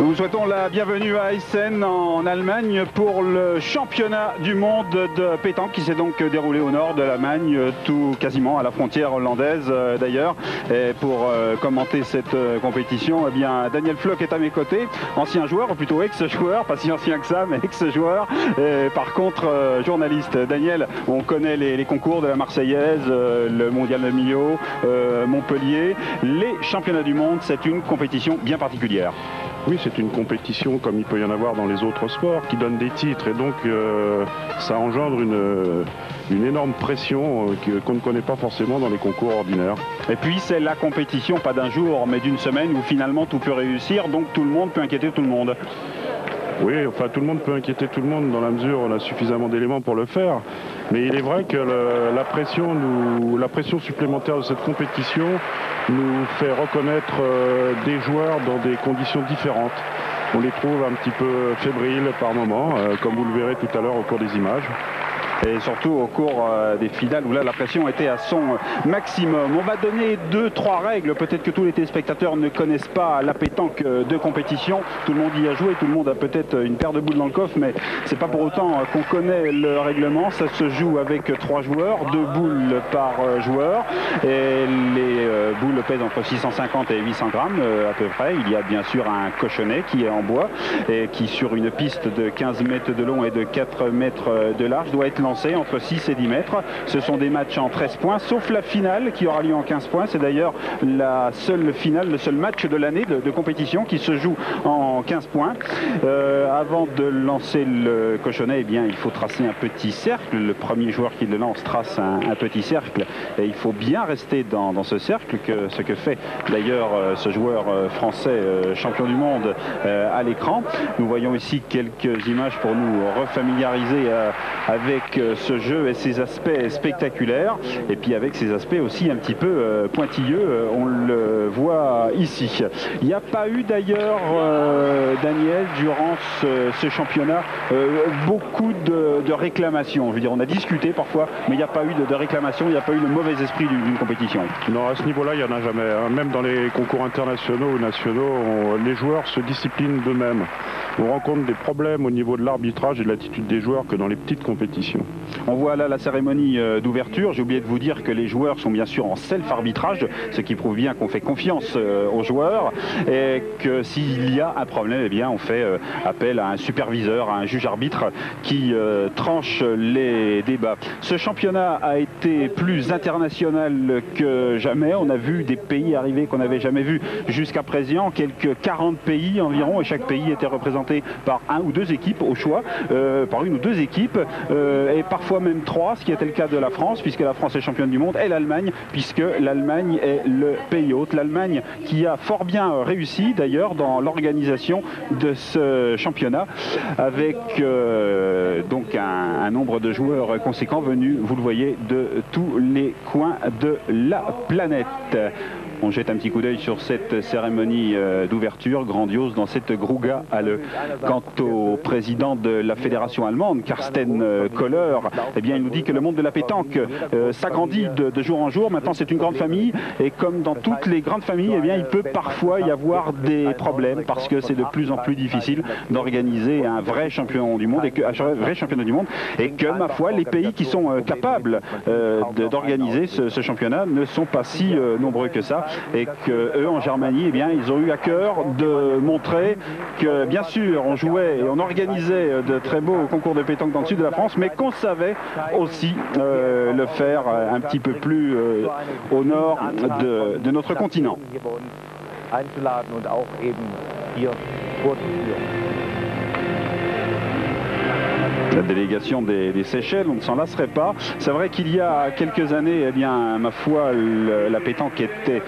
Nous vous souhaitons la bienvenue à Essen en Allemagne pour le championnat du monde de pétanque qui s'est donc déroulé au nord de l'Allemagne, tout quasiment à la frontière hollandaise d'ailleurs. Et pour commenter cette compétition, eh bien Daniel Floch est à mes côtés, ancien joueur, ou plutôt ex-joueur, pas si ancien que ça, mais ex-joueur. Par contre, journaliste. Daniel, on connaît les concours de la Marseillaise, le Mondial de Millau, Montpellier. Les championnats du monde, c'est une compétition bien particulière. Oui, c'est une compétition comme il peut y en avoir dans les autres sports qui donne des titres et donc ça engendre une énorme pression qu'on ne connaît pas forcément dans les concours ordinaires. Et puis c'est la compétition pas d'un jour mais d'une semaine où finalement tout peut réussir, donc tout le monde peut inquiéter tout le monde. Oui, enfin tout le monde peut inquiéter tout le monde dans la mesure où on a suffisamment d'éléments pour le faire. Mais il est vrai que la pression supplémentaire de cette compétition nous fait reconnaître des joueurs dans des conditions différentes. On les trouve un petit peu fébriles par moments, comme vous le verrez tout à l'heure au cours des images. Et surtout au cours des finales où là la pression était à son maximum. On va donner 2-3 règles, peut-être que tous les téléspectateurs ne connaissent pas la pétanque de compétition. Tout le monde y a joué, tout le monde a peut-être une paire de boules dans le coffre, mais c'est pas pour autant qu'on connaît le règlement. Ça se joue avec 3 joueurs, 2 boules par joueur, et les boules pèsent entre 650 et 800 grammes à peu près. Il y a bien sûr un cochonnet qui est en bois et qui sur une piste de 15 mètres de long et de 4 mètres de large doit être lancé entre 6 et 10 mètres. Ce sont des matchs en 13 points, sauf la finale qui aura lieu en 15 points. C'est d'ailleurs la seule finale, le seul match de l'année de compétition qui se joue en 15 points. Avant de lancer le cochonnet, eh bien, il faut tracer un petit cercle. Le premier joueur qui le lance trace un petit cercle et il faut bien rester dans ce cercle, ce que fait d'ailleurs ce joueur français champion du monde à l'écran. Nous voyons ici quelques images pour nous refamiliariser avec ce jeu et ses aspects spectaculaires et puis avec ses aspects aussi un petit peu pointilleux, on le voit ici. Il n'y a pas eu d'ailleurs, Daniel, durant ce championnat, beaucoup de réclamations. Je veux dire, on a discuté parfois, mais il n'y a pas eu de réclamations, il n'y a pas eu le mauvais esprit d'une compétition. Non, à ce niveau-là, il n'y en a jamais. Même dans les concours internationaux ou nationaux, les joueurs se disciplinent d'eux-mêmes. On rencontre des problèmes au niveau de l'arbitrage et de l'attitude des joueurs que dans les petites compétitions. On voit là la cérémonie d'ouverture. J'ai oublié de vous dire que les joueurs sont bien sûr en self-arbitrage, ce qui prouve bien qu'on fait confiance aux joueurs et que s'il y a un problème, eh bien, on fait appel à un superviseur, à un juge arbitre qui tranche les débats. Ce championnat a été plus international que jamais. On a vu des pays arriver qu'on n'avait jamais vu jusqu'à présent, quelques 40 pays environ, et chaque pays était représenté par 1 ou 2 équipes au choix, par 1 ou 2 équipes, et parfois même 3, ce qui était le cas de la France, puisque la France est championne du monde, et l'Allemagne, puisque l'Allemagne est le pays hôte. L'Allemagne qui a fort bien réussi d'ailleurs dans l'organisation de ce championnat, avec donc un nombre de joueurs conséquent venus, vous le voyez, de tous les coins de la planète. On jette un petit coup d'œil sur cette cérémonie d'ouverture grandiose dans cette Gruga Halle. Quant au président de la fédération allemande, Carsten Koller, eh bien, il nous dit que le monde de la pétanque s'agrandit de jour en jour. Maintenant, c'est une grande famille et comme dans toutes les grandes familles, eh bien, il peut parfois y avoir des problèmes parce que c'est de plus en plus difficile d'organiser un vrai champion du monde et que, ma foi, les pays qui sont capables d'organiser ce championnat ne sont pas si nombreux que ça. Et qu'eux, en Germanie, eh bien, ils ont eu à cœur de montrer que, bien sûr, on jouait et on organisait de très beaux concours de pétanque dans le sud de la France, mais qu'on savait aussi le faire un petit peu plus au nord de notre continent. La délégation des Seychelles, on ne s'en lasserait pas. C'est vrai qu'il y a quelques années, eh bien, ma foi, la pétanque était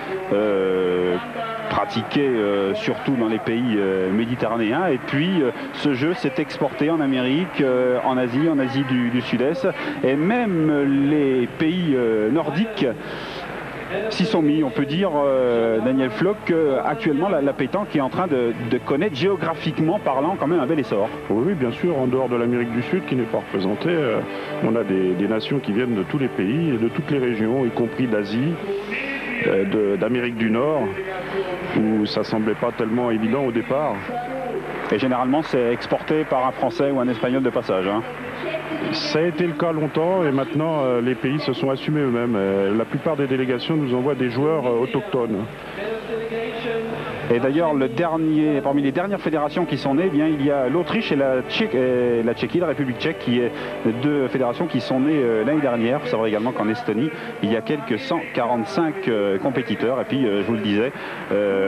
pratiquée surtout dans les pays méditerranéens. Et puis, ce jeu s'est exporté en Amérique, en Asie du Sud-Est. Et même les pays nordiques s'y sont mis. On peut dire, Daniel Floch, qu'actuellement la pétanque est en train de connaître géographiquement parlant quand même un bel essor. Oui, bien sûr, en dehors de l'Amérique du Sud qui n'est pas représentée, on a des nations qui viennent de tous les pays et de toutes les régions, y compris d'Asie, d'Amérique du Nord. où ça semblait pas tellement évident au départ. Et généralement, c'est exporté par un Français ou un Espagnol de passage. Hein. Ça a été le cas longtemps et maintenant les pays se sont assumés eux-mêmes. La plupart des délégations nous envoient des joueurs autochtones. Et d'ailleurs, parmi les dernières fédérations qui sont nées, eh bien, il y a l'Autriche et la Tchéquie, la République tchèque, qui est deux fédérations qui sont nées l'année dernière. Il faut savoir également qu'en Estonie, il y a quelques 145 compétiteurs. Et puis, je vous le disais,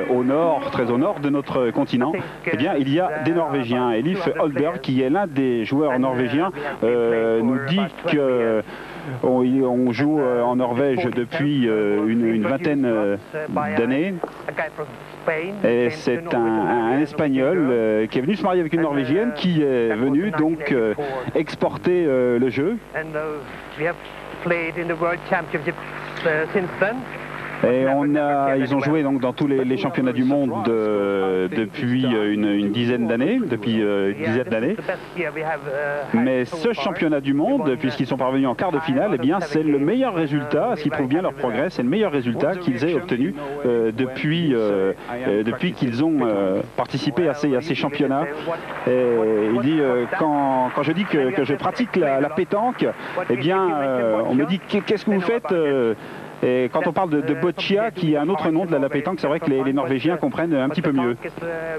au nord, très au nord de notre continent, eh bien, il y a des Norvégiens. Elif Holberg, qui est l'un des joueurs norvégiens, nous dit que on joue en Norvège depuis une vingtaine d'années. Et c'est un Espagnol qui est venu se marier avec une Norvégienne qui est venu donc exporter le jeu. Et ils ont joué donc dans tous les championnats du monde depuis une dizaine d'années, Mais ce championnat du monde, puisqu'ils sont parvenus en quart de finale, eh bien c'est le meilleur résultat, ce qui prouve bien leur progrès, c'est le meilleur résultat qu'ils aient obtenu depuis qu'ils ont participé à ces championnats. Et il dit quand je dis que je pratique la pétanque, eh bien on me dit qu'est-ce que vous faites Et quand on parle de boccia, qui est un autre nom de la pétanque, c'est vrai que les Norvégiens comprennent un petit peu mieux.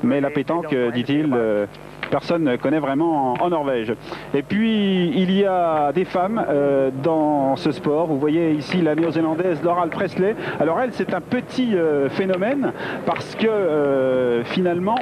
Mais la pétanque, dit-il, personne ne connaît vraiment en Norvège. Et puis, il y a des femmes dans ce sport. Vous voyez ici la néo-zélandaise Doral Presley. Alors elle, c'est un petit phénomène parce que finalement,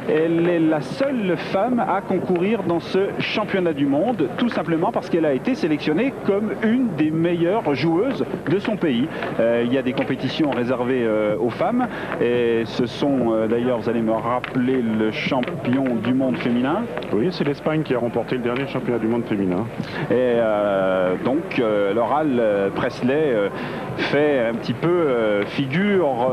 elle est la seule femme à concourir dans ce championnat du monde, tout simplement parce qu'elle a été sélectionnée comme une des meilleures joueuses de son pays. Il y a des compétitions réservées aux femmes, et ce sont d'ailleurs, vous allez me rappeler, le champion du monde féminin. Oui, c'est l'Espagne qui a remporté le dernier championnat du monde féminin. Et donc, Doral Presley fait un petit peu figure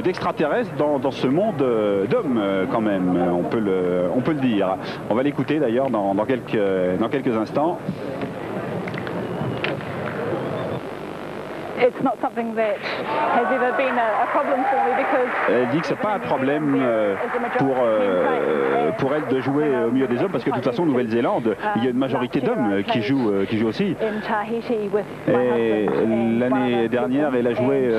d'extraterrestre dans ce monde d'hommes quand même. On peut le dire. On va l'écouter d'ailleurs dans quelques instants. Elle dit que c'est pas un problème pour elle de jouer au milieu des hommes, parce que de toute façon, en Nouvelle-Zélande, il y a une majorité d'hommes qui jouent aussi. Et l'année dernière, elle a joué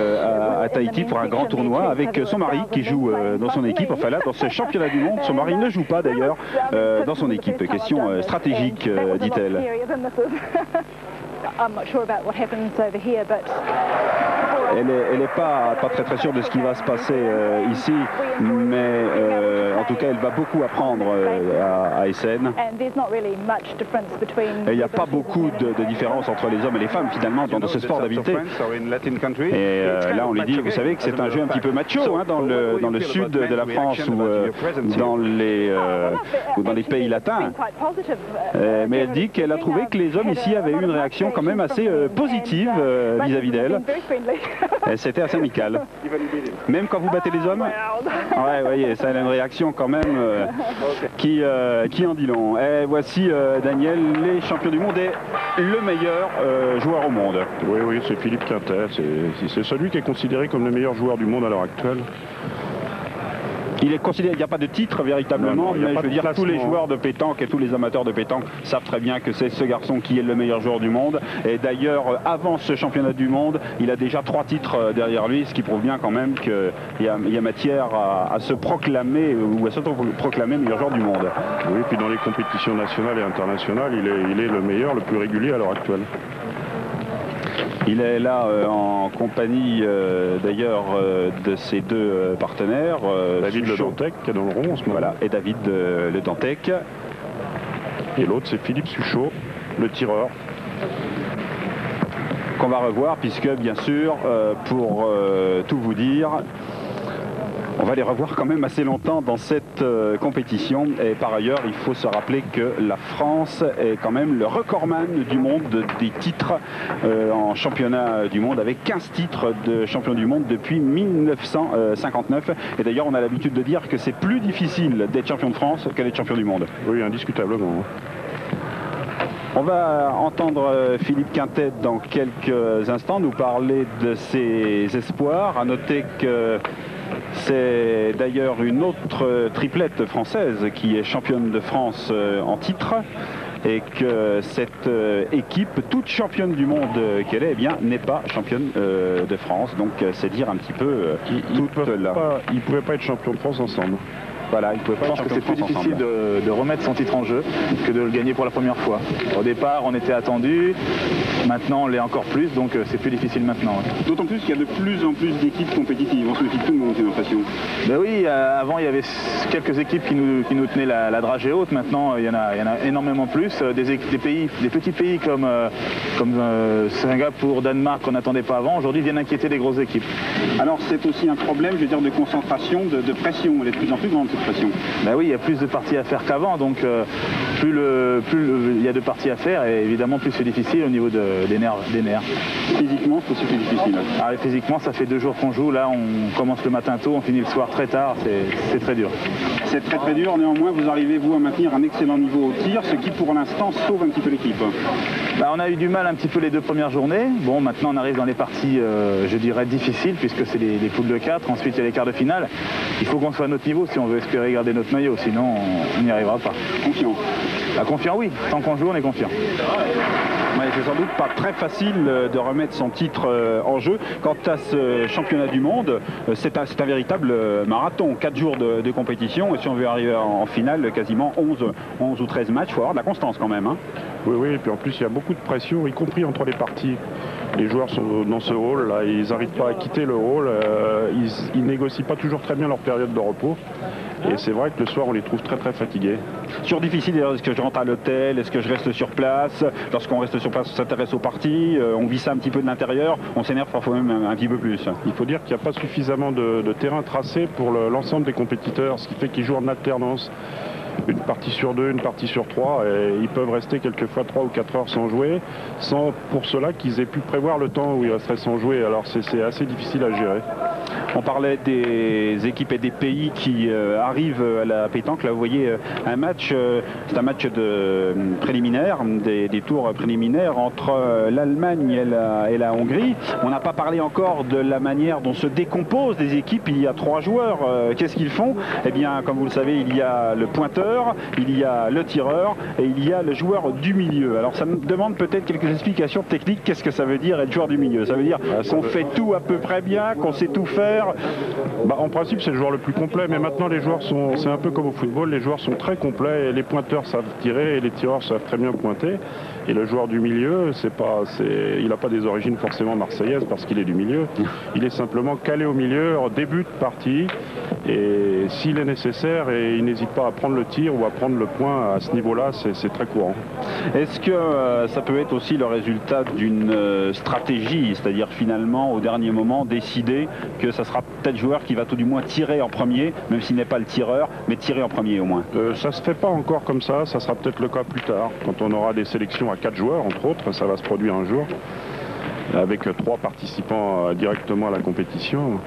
à Tahiti pour un grand tournoi avec son mari qui joue dans son équipe. Enfin là, dans ce championnat du monde, son mari ne joue pas d'ailleurs dans son équipe. Question stratégique, dit-elle. Elle n'est pas très très sûre de ce qui va se passer ici, mais en tout cas elle va beaucoup apprendre à Essen. Et il n'y a pas beaucoup de différence entre les hommes et les femmes finalement dans ce sport d'habileté. Et là on lui dit, vous savez que c'est un jeu un petit peu macho hein, dans le sud de la France ou dans les pays latins. Mais elle dit qu'elle a trouvé que les hommes ici avaient eu une réaction quand même assez positive vis-à-vis d'elle. C'était assez amical. Même quand vous battez les hommes, ouais, voyez, ça a une réaction quand même qui en dit long. Et voici Daniel, les champions du monde et le meilleur joueur au monde. Oui, c'est Philippe Quintet. C'est celui qui est considéré comme le meilleur joueur du monde à l'heure actuelle. Il est considéré, il n'y a pas de titre véritablement, mais je veux dire, tous les joueurs de pétanque et tous les amateurs de pétanque savent très bien que c'est ce garçon qui est le meilleur joueur du monde. Et d'ailleurs, avant ce championnat du monde, il a déjà 3 titres derrière lui, ce qui prouve bien quand même qu'il y a matière à se proclamer ou à s'auto-proclamer meilleur joueur du monde. Oui, et puis dans les compétitions nationales et internationales, il est le meilleur, le plus régulier à l'heure actuelle. Il est là en compagnie d'ailleurs de ses deux partenaires. David Le Dantec qui est dans le rond en ce moment. Voilà, et David Le Dantec. Et l'autre c'est Philippe Suchot, le tireur. Qu'on va revoir puisque bien sûr, pour tout vous dire, on va les revoir quand même assez longtemps dans cette compétition. Et par ailleurs, il faut se rappeler que la France est quand même le recordman du monde des titres en championnat du monde, avec 15 titres de champion du monde depuis 1959. Et d'ailleurs, on a l'habitude de dire que c'est plus difficile d'être champion de France que d'être champion du monde. Oui, indiscutablement. On va entendre Philippe Quintet dans quelques instants nous parler de ses espoirs. À noter que C'est d'ailleurs une autre triplette française qui est championne de France en titre. Et que cette équipe, toute championne du monde qu'elle est, eh bien, n'est pas championne de France. Donc c'est dire un petit peu Ils ne pouvaient pas être champions de France ensemble. Voilà, il pouvait pas. Je pense que c'est plus difficile de remettre son titre en jeu que de le gagner pour la première fois. Au départ, on était attendu, maintenant on l'est encore plus, donc c'est plus difficile maintenant. Ouais. D'autant plus qu'il y a de plus en plus d'équipes compétitives. On se méfie de tout le monde, j'ai l'impression. Ben oui, avant il y avait quelques équipes qui nous tenaient la dragée haute. Maintenant, il y en a énormément plus. Des petits pays comme Singapour, Danemark, qu'on n'attendait pas avant, aujourd'hui viennent inquiéter des grosses équipes. Alors c'est aussi un problème, je veux dire, de concentration, de pression. Elle est de plus en plus grande, cette pression. Ben oui, il y a plus de parties à faire qu'avant, donc plus il y a de parties à faire, et évidemment plus c'est difficile au niveau des nerfs. Physiquement, c'est aussi plus difficile. Ah, physiquement, ça fait 2 jours qu'on joue. Là, on commence le matin tôt, on finit le soir très tard. C'est très dur. C'est très très dur. Néanmoins, vous arrivez, vous, à maintenir un excellent niveau au tir, ce qui, pour l'instant, sauve un petit peu l'équipe. Ben, on a eu du mal un petit peu les 2 premières journées. Bon, maintenant, on arrive dans les parties, je dirais, difficiles, puisque c'est les poules de 4. Ensuite, il y a les quarts de finale. Il faut qu'on soit à notre niveau si on veut espérer garder notre maillot. Sinon, on n'y arrivera pas. Confiant. Bah, confiant, oui. Tant qu'on joue, on est confiant. Ouais, c'est sans doute pas très facile de remettre son titre en jeu. Quant à ce championnat du monde, c'est un véritable marathon. 4 jours de compétition, et si on veut arriver en finale, quasiment 11 ou 13 matchs, il faut avoir de la constance quand même. Hein. Oui, et puis en plus il y a beaucoup de pression, y compris entre les parties. Les joueurs sont dans ce rôle, là, ils n'arrivent pas à quitter le rôle, ils négocient pas toujours très bien leur période de repos. Et c'est vrai que le soir, on les trouve très très fatigués. Toujours difficile, est-ce que je rentre à l'hôtel, est-ce que je reste sur place? Lorsqu'on reste sur place, on s'intéresse aux parties, on vit ça un petit peu de l'intérieur, on s'énerve parfois même un petit peu plus. Il faut dire qu'il n'y a pas suffisamment de terrain tracé pour l'ensemble des compétiteurs, ce qui fait qu'ils jouent en alternance. Une partie sur 2, une partie sur 3, et ils peuvent rester quelquefois 3 ou 4 heures sans jouer, sans pour cela qu'ils aient pu prévoir le temps où ils resteraient sans jouer. Alors c'est assez difficile à gérer. On parlait des équipes et des pays qui arrivent à la pétanque. Là, vous voyez un match, c'est un match de préliminaire, des tours préliminaires entre l'Allemagne et la Hongrie. On n'a pas parlé encore de la manière dont se décomposent des équipes. Il y a 3 joueurs. Qu'est-ce qu'ils font? Eh bien, comme vous le savez, il y a le pointeur, il y a le tireur et il y a le joueur du milieu. Alors, ça me demande peut-être quelques explications techniques. Qu'est-ce que ça veut dire être joueur du milieu? Ça veut dire qu'on fait tout à peu près bien, qu'on sait tout faire. Bah, en principe, c'est le joueur le plus complet, mais maintenant les joueurs c'est un peu comme au football, les joueurs sont très complets, et les pointeurs savent tirer et les tireurs savent très bien pointer. Et le joueur du milieu, il n'a pas des origines forcément marseillaises parce qu'il est du milieu. Il est simplement calé au milieu en début de partie, et s'il est nécessaire, et il n'hésite pas à prendre le tir ou à prendre le point à ce niveau-là, c'est très courant. Est-ce que ça peut être aussi le résultat d'une stratégie, c'est-à-dire finalement au dernier moment décider que ça sera peut-être joueur qui va tout du moins tirer en premier, même s'il n'est pas le tireur, mais tirer en premier au moins? Ça se fait pas encore comme ça sera peut-être le cas plus tard, quand on aura des sélections à 4 joueurs, entre autres, ça va se produire un jour, avec 3 participants directement à la compétition.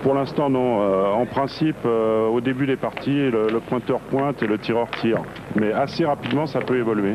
Pour l'instant, non. En principe, au début des parties, le pointeur pointe et le tireur tire. Mais assez rapidement, ça peut évoluer.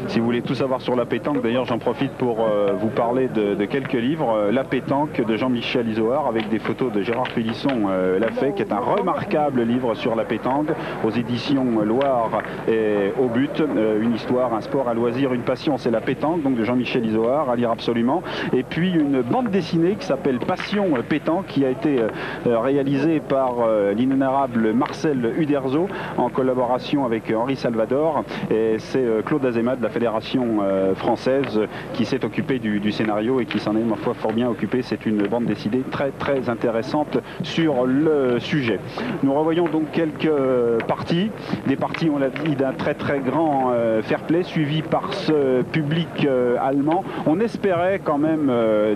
Si vous voulez tout savoir sur la pétanque, d'ailleurs, j'en profite pour vous parler de quelques livres. La pétanque de Jean-Michel Isoard, avec des photos de Gérard Félisson Lafay, qui est un remarquable livre sur la pétanque, aux éditions Loire et Au But. Une histoire, un sport, un loisir, une passion, c'est la pétanque, donc de Jean-Michel Isoard, à lire absolument. Et puis une bande dessinée qui s'appelle Passion pétanque, qui a été réalisé par l'inénarrable Marcel Uderzo en collaboration avec Henri Salvador, et c'est Claude Azéma de la Fédération française qui s'est occupé du scénario et qui s'en est ma foi fort bien occupé. C'est une bande dessinée très très intéressante sur le sujet. Nous revoyons donc quelques parties, des parties, on l'a dit, d'un très très grand fair play suivi par ce public allemand. On espérait quand même,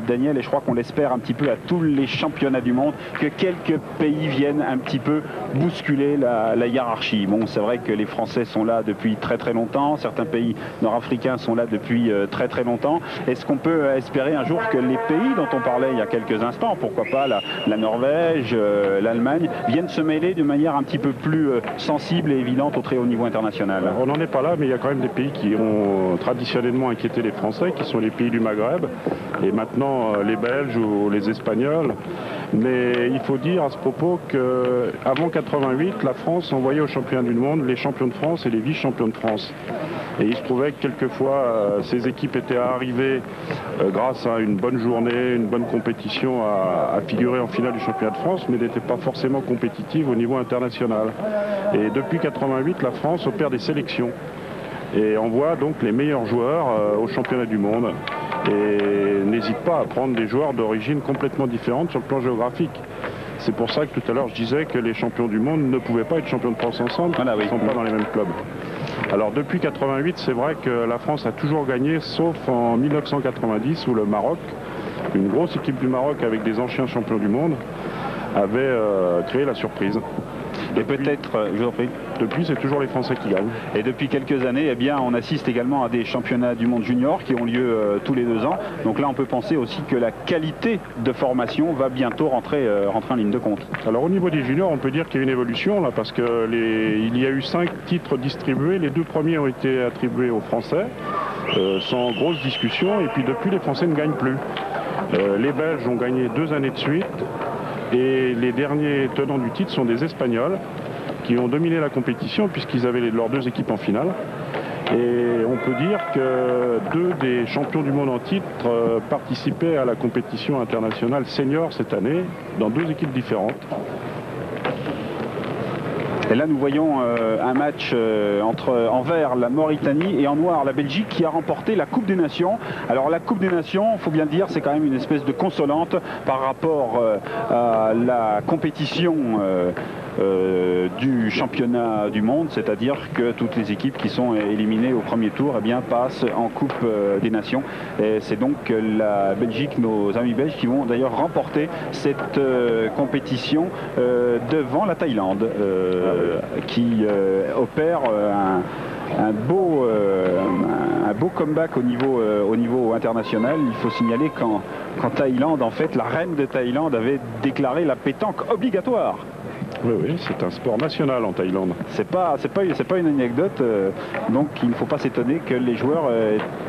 Daniel, et je crois qu'on l'espère un petit peu à tous les championnats du monde, que quelques pays viennent un petit peu bousculer la hiérarchie. Bon, c'est vrai que les Français sont là depuis très très longtemps, certains pays nord-africains sont là depuis très très longtemps. Est-ce qu'on peut espérer un jour que les pays dont on parlait il y a quelques instants, pourquoi pas la Norvège, l'Allemagne, viennent se mêler de manière un petit peu plus sensible et évidente au très haut niveau international? On n'en est pas là, mais il y a quand même des pays qui ont traditionnellement inquiété les Français, qui sont les pays du Maghreb, et maintenant les Belges ou les Espagnols. Mais il faut dire à ce propos qu'avant 88, la France envoyait aux championnats du monde les champions de France et les vice-champions de France. Et il se trouvait que quelquefois, ces équipes étaient arrivées grâce à une bonne journée, une bonne compétition à figurer en finale du championnat de France, mais n'étaient pas forcément compétitives au niveau international. Et depuis 88, la France opère des sélections et envoie donc les meilleurs joueurs aux championnats du monde. Et n'hésite pas à prendre des joueurs d'origine complètement différente sur le plan géographique. C'est pour ça que tout à l'heure je disais que les champions du monde ne pouvaient pas être champions de France ensemble, ils ne sont pas dans les mêmes clubs. Alors depuis 88, c'est vrai que la France a toujours gagné, sauf en 1990 où le Maroc, une grosse équipe du Maroc avec des anciens champions du monde, avait créé la surprise. Et peut-être, je vous en prie. Depuis, c'est toujours les Français qui gagnent. Et depuis quelques années, eh bien, on assiste également à des championnats du monde junior qui ont lieu tous les 2 ans. Donc là, on peut penser aussi que la qualité de formation va bientôt rentrer en ligne de compte. Alors au niveau des juniors, on peut dire qu'il y a une évolution là, parce que il y a eu 5 titres distribués. Les 2 premiers ont été attribués aux Français, sans grosse discussion. Et puis depuis, les Français ne gagnent plus. Les Belges ont gagné 2 années de suite. Et les derniers tenants du titre sont des Espagnols qui ont dominé la compétition puisqu'ils avaient leurs 2 équipes en finale. Et on peut dire que 2 des champions du monde en titre participaient à la compétition internationale senior cette année dans 2 équipes différentes. Et là, nous voyons un match en vert, la Mauritanie, et en noir, la Belgique, qui a remporté la Coupe des Nations. Alors, la Coupe des Nations, il faut bien le dire, c'est quand même une espèce de consolante par rapport à la compétition du championnat du monde, c'est-à-dire que toutes les équipes qui sont éliminées au premier tour, eh bien, passent en Coupe des Nations. Et c'est donc la Belgique, nos amis belges, qui vont d'ailleurs remporter cette compétition devant la Thaïlande, qui opère un beau comeback au niveau international. Il faut signaler qu'en Thaïlande, en fait, la reine de Thaïlande avait déclaré la pétanque obligatoire. Oui, c'est un sport national en Thaïlande. C'est pas une anecdote, donc il ne faut pas s'étonner que les joueurs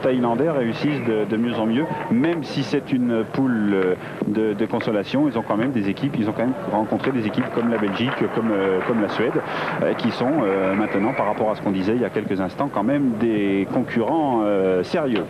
thaïlandais réussissent de mieux en mieux, même si c'est une poule de consolation. Ils ont quand même rencontré des équipes comme la Belgique, comme la Suède, qui sont maintenant, par rapport à ce qu'on disait il y a quelques instants, quand même des concurrents sérieux.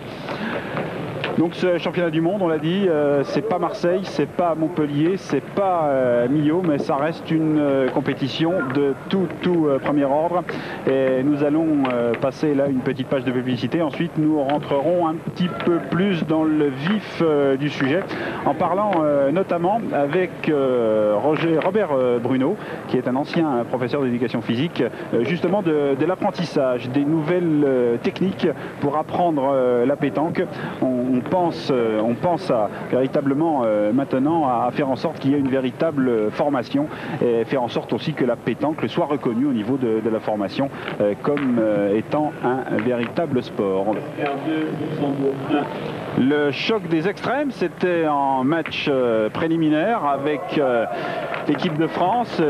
Donc ce championnat du monde, on l'a dit, c'est pas Marseille, c'est pas Montpellier, c'est pas Millau, mais ça reste une compétition de tout premier ordre. Et nous allons passer là une petite page de publicité. Ensuite, nous rentrerons un petit peu plus dans le vif du sujet, en parlant notamment avec Robert Bruno, qui est un ancien professeur d'éducation physique, justement de l'apprentissage, des nouvelles techniques pour apprendre la pétanque. On pense véritablement maintenant à faire en sorte qu'il y ait une véritable formation et faire en sorte aussi que la pétanque soit reconnue au niveau de la formation comme étant un véritable sport. Le choc des extrêmes, c'était en match préliminaire avec l'équipe de France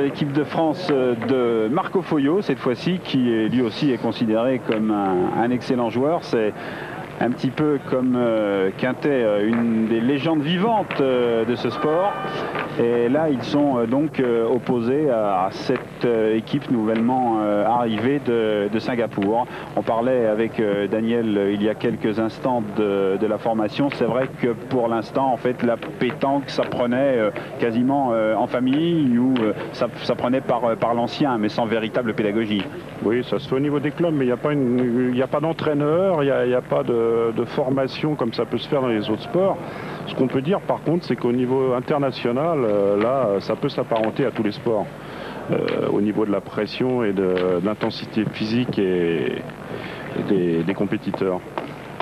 de Marco Foyo cette fois-ci, qui lui aussi est considéré comme un excellent joueur. C'est un petit peu comme Quintet, une des légendes vivantes de ce sport. Et là, ils sont donc opposés à cette équipe nouvellement arrivée de Singapour. On parlait avec Daniel il y a quelques instants de la formation. C'est vrai que pour l'instant, en fait, la pétanque s'apprenait quasiment en famille ou s'apprenait par l'ancien, mais sans véritable pédagogie. Oui, ça se fait au niveau des clubs, mais il n'y a pas d'entraîneur, il n'y a pas de formation comme ça peut se faire dans les autres sports. Ce qu'on peut dire par contre, c'est qu'au niveau international, là, ça peut s'apparenter à tous les sports. Au niveau de la pression et de l'intensité physique et des compétiteurs.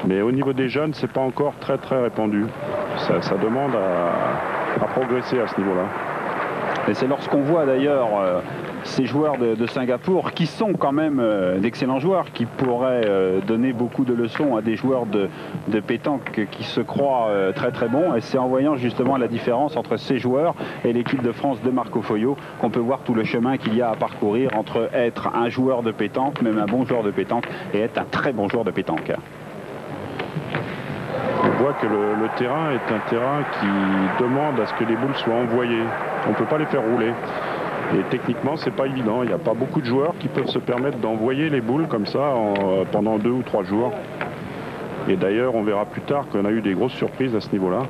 Mais au niveau des jeunes, c'est pas encore très répandu. Ça demande à progresser à ce niveau-là. Et c'est lorsqu'on voit d'ailleurs ces joueurs de Singapour, qui sont quand même d'excellents joueurs, qui pourraient donner beaucoup de leçons à des joueurs de pétanque qui se croient très bons. Et c'est en voyant justement la différence entre ces joueurs et l'équipe de France de Marco Foyo qu'on peut voir tout le chemin qu'il y a à parcourir entre être un joueur de pétanque, même un bon joueur de pétanque, et être un très bon joueur de pétanque. voit que le terrain est un terrain qui demande à ce que les boules soient envoyées. On ne peut pas les faire rouler. Et techniquement, c'est pas évident. Il n'y a pas beaucoup de joueurs qui peuvent se permettre d'envoyer les boules comme ça pendant 2 ou 3 jours. Et d'ailleurs, on verra plus tard qu'on a eu des grosses surprises à ce niveau-là.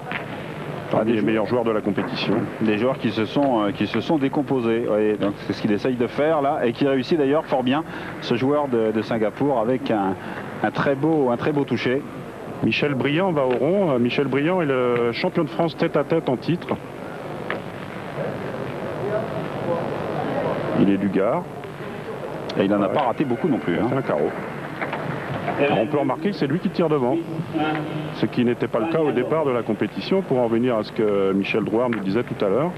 Parmi les meilleurs joueurs de la compétition. Des joueurs qui se sont décomposés. Oui, donc c'est ce qu'il essaye de faire là et qui réussit d'ailleurs fort bien, ce joueur de Singapour, avec un très beau toucher. Michel Briand va au rond. Michel Briand est le champion de France tête-à-tête en titre. Il est du Gard. Et il n'en a pas raté beaucoup non plus. C'est un carreau. Alors on peut remarquer que c'est lui qui tire devant, ce qui n'était pas le cas au départ de la compétition. Pour en venir à ce que Michel Drouard nous disait tout à l'heure,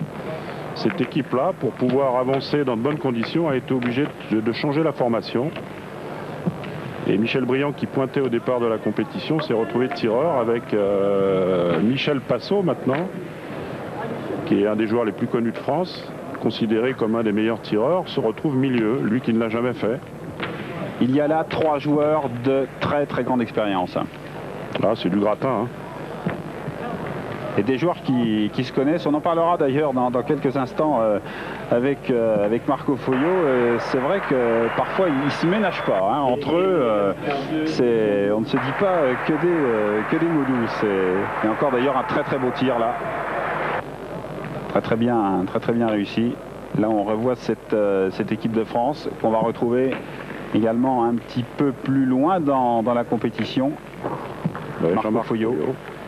cette équipe-là, pour pouvoir avancer dans de bonnes conditions, a été obligée de changer la formation. Et Michel Briand, qui pointait au départ de la compétition, s'est retrouvé tireur avec Michel Passot maintenant, qui est un des joueurs les plus connus de France, considéré comme un des meilleurs tireurs, se retrouve milieu, lui qui ne l'a jamais fait. Il y a là 3 joueurs de très très grande expérience. Là, c'est du gratin. Et des joueurs qui se connaissent. On en parlera d'ailleurs dans quelques instants avec Marco Foglio. C'est vrai que parfois ils ne se ménagent pas. Entre eux, on ne se dit pas que des mots doux. Et encore d'ailleurs un très très beau tir là. Très bien réussi. Là on revoit cette équipe de France qu'on va retrouver également un petit peu plus loin dans la compétition. Marco Foglio,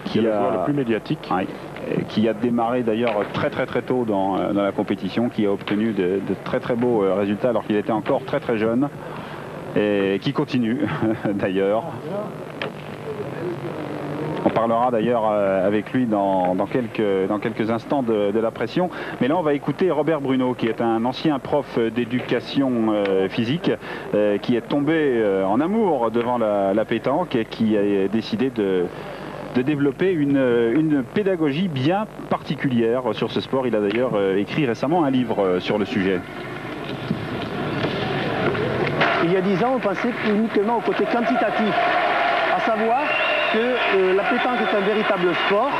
qui est le joueur le plus médiatique. Qui a démarré d'ailleurs très tôt dans la compétition, qui a obtenu de très beaux résultats alors qu'il était encore très jeune, et qui continue d'ailleurs. On parlera d'ailleurs avec lui dans quelques instants de la pression. Mais là, on va écouter Robert Bruno, qui est un ancien prof d'éducation physique, qui est tombé en amour devant la pétanque et qui a décidé de développer une pédagogie bien particulière sur ce sport. Il a d'ailleurs écrit récemment un livre sur le sujet. Il y a 10 ans, on pensait uniquement au côté quantitatif, à savoir que la pétanque est un véritable sport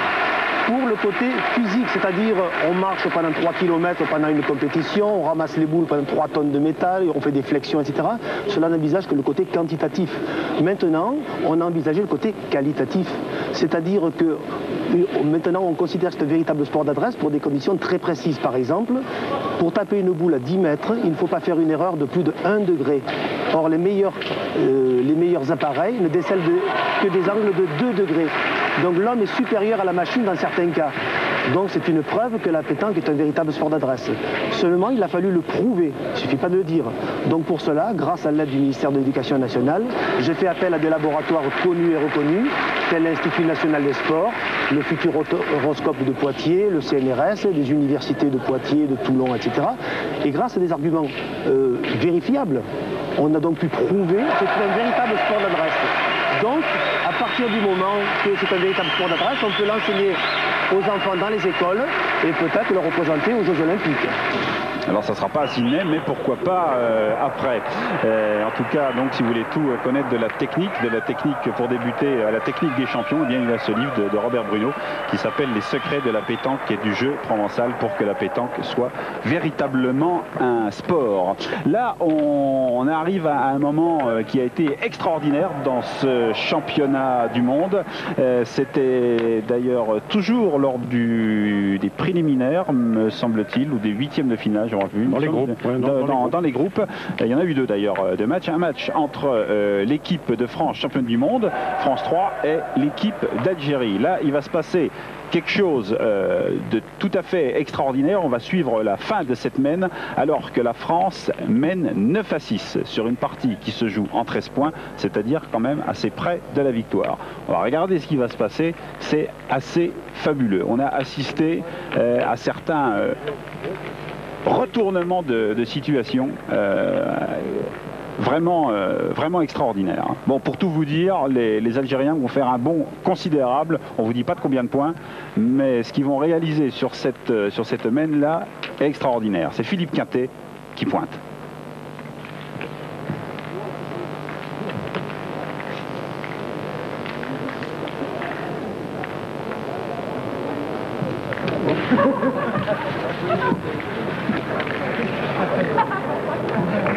pour le côté physique, c'est-à-dire on marche pendant 3 km pendant une compétition, on ramasse les boules pendant 3 tonnes de métal, on fait des flexions, etc. Cela n'envisage que le côté quantitatif. Maintenant, on a envisagé le côté qualitatif, c'est-à-dire que maintenant on considère que c'est un véritable sport d'adresse pour des conditions très précises. Par exemple, pour taper une boule à 10 mètres, il ne faut pas faire une erreur de plus de 1 degré. Or, les meilleurs appareils ne décèlent que des angles de 2 degrés. Donc l'homme est supérieur à la machine dans certains cas. Donc c'est une preuve que la pétanque est un véritable sport d'adresse. Seulement, il a fallu le prouver, il ne suffit pas de le dire. Donc pour cela, grâce à l'aide du ministère de l'Éducation nationale, j'ai fait appel à des laboratoires connus et reconnus, tels l'Institut national des sports, le futur horoscope de Poitiers, le CNRS, les universités de Poitiers, de Toulon, etc. Et grâce à des arguments vérifiables, on a donc pu prouver que c'est un véritable sport d'adresse. Donc, à partir du moment que c'est un véritable sport d'adresse, on peut l'enseigner aux enfants dans les écoles et peut-être le représenter aux Jeux Olympiques. Alors ça ne sera pas à Sydney, mais pourquoi pas après. En tout cas, donc si vous voulez tout connaître de la technique pour débuter, la technique des champions, eh bien il y a ce livre de Robert Bruno qui s'appelle Les secrets de la pétanque et du jeu provençal pour que la pétanque soit véritablement un sport. Là, on arrive à un moment qui a été extraordinaire dans ce championnat du monde. C'était d'ailleurs toujours lors des préliminaires, me semble-t-il, ou des 8e de finale. Dans les groupes. Dans les groupes. Il y en a eu 2 d'ailleurs de matchs. Un match entre l'équipe de France, championne du monde, France 3, et l'équipe d'Algérie. Là, il va se passer quelque chose de tout à fait extraordinaire. On va suivre la fin de cette mène alors que la France mène 9-6 sur une partie qui se joue en 13 points, c'est-à-dire quand même assez près de la victoire. On va regarder ce qui va se passer. C'est assez fabuleux. On a assisté à certains retournement de situation vraiment extraordinaire. Bon, pour tout vous dire, les Algériens vont faire un bond considérable. On ne vous dit pas de combien de points, mais ce qu'ils vont réaliser sur cette mène-là est extraordinaire. C'est Philippe Quintet qui pointe.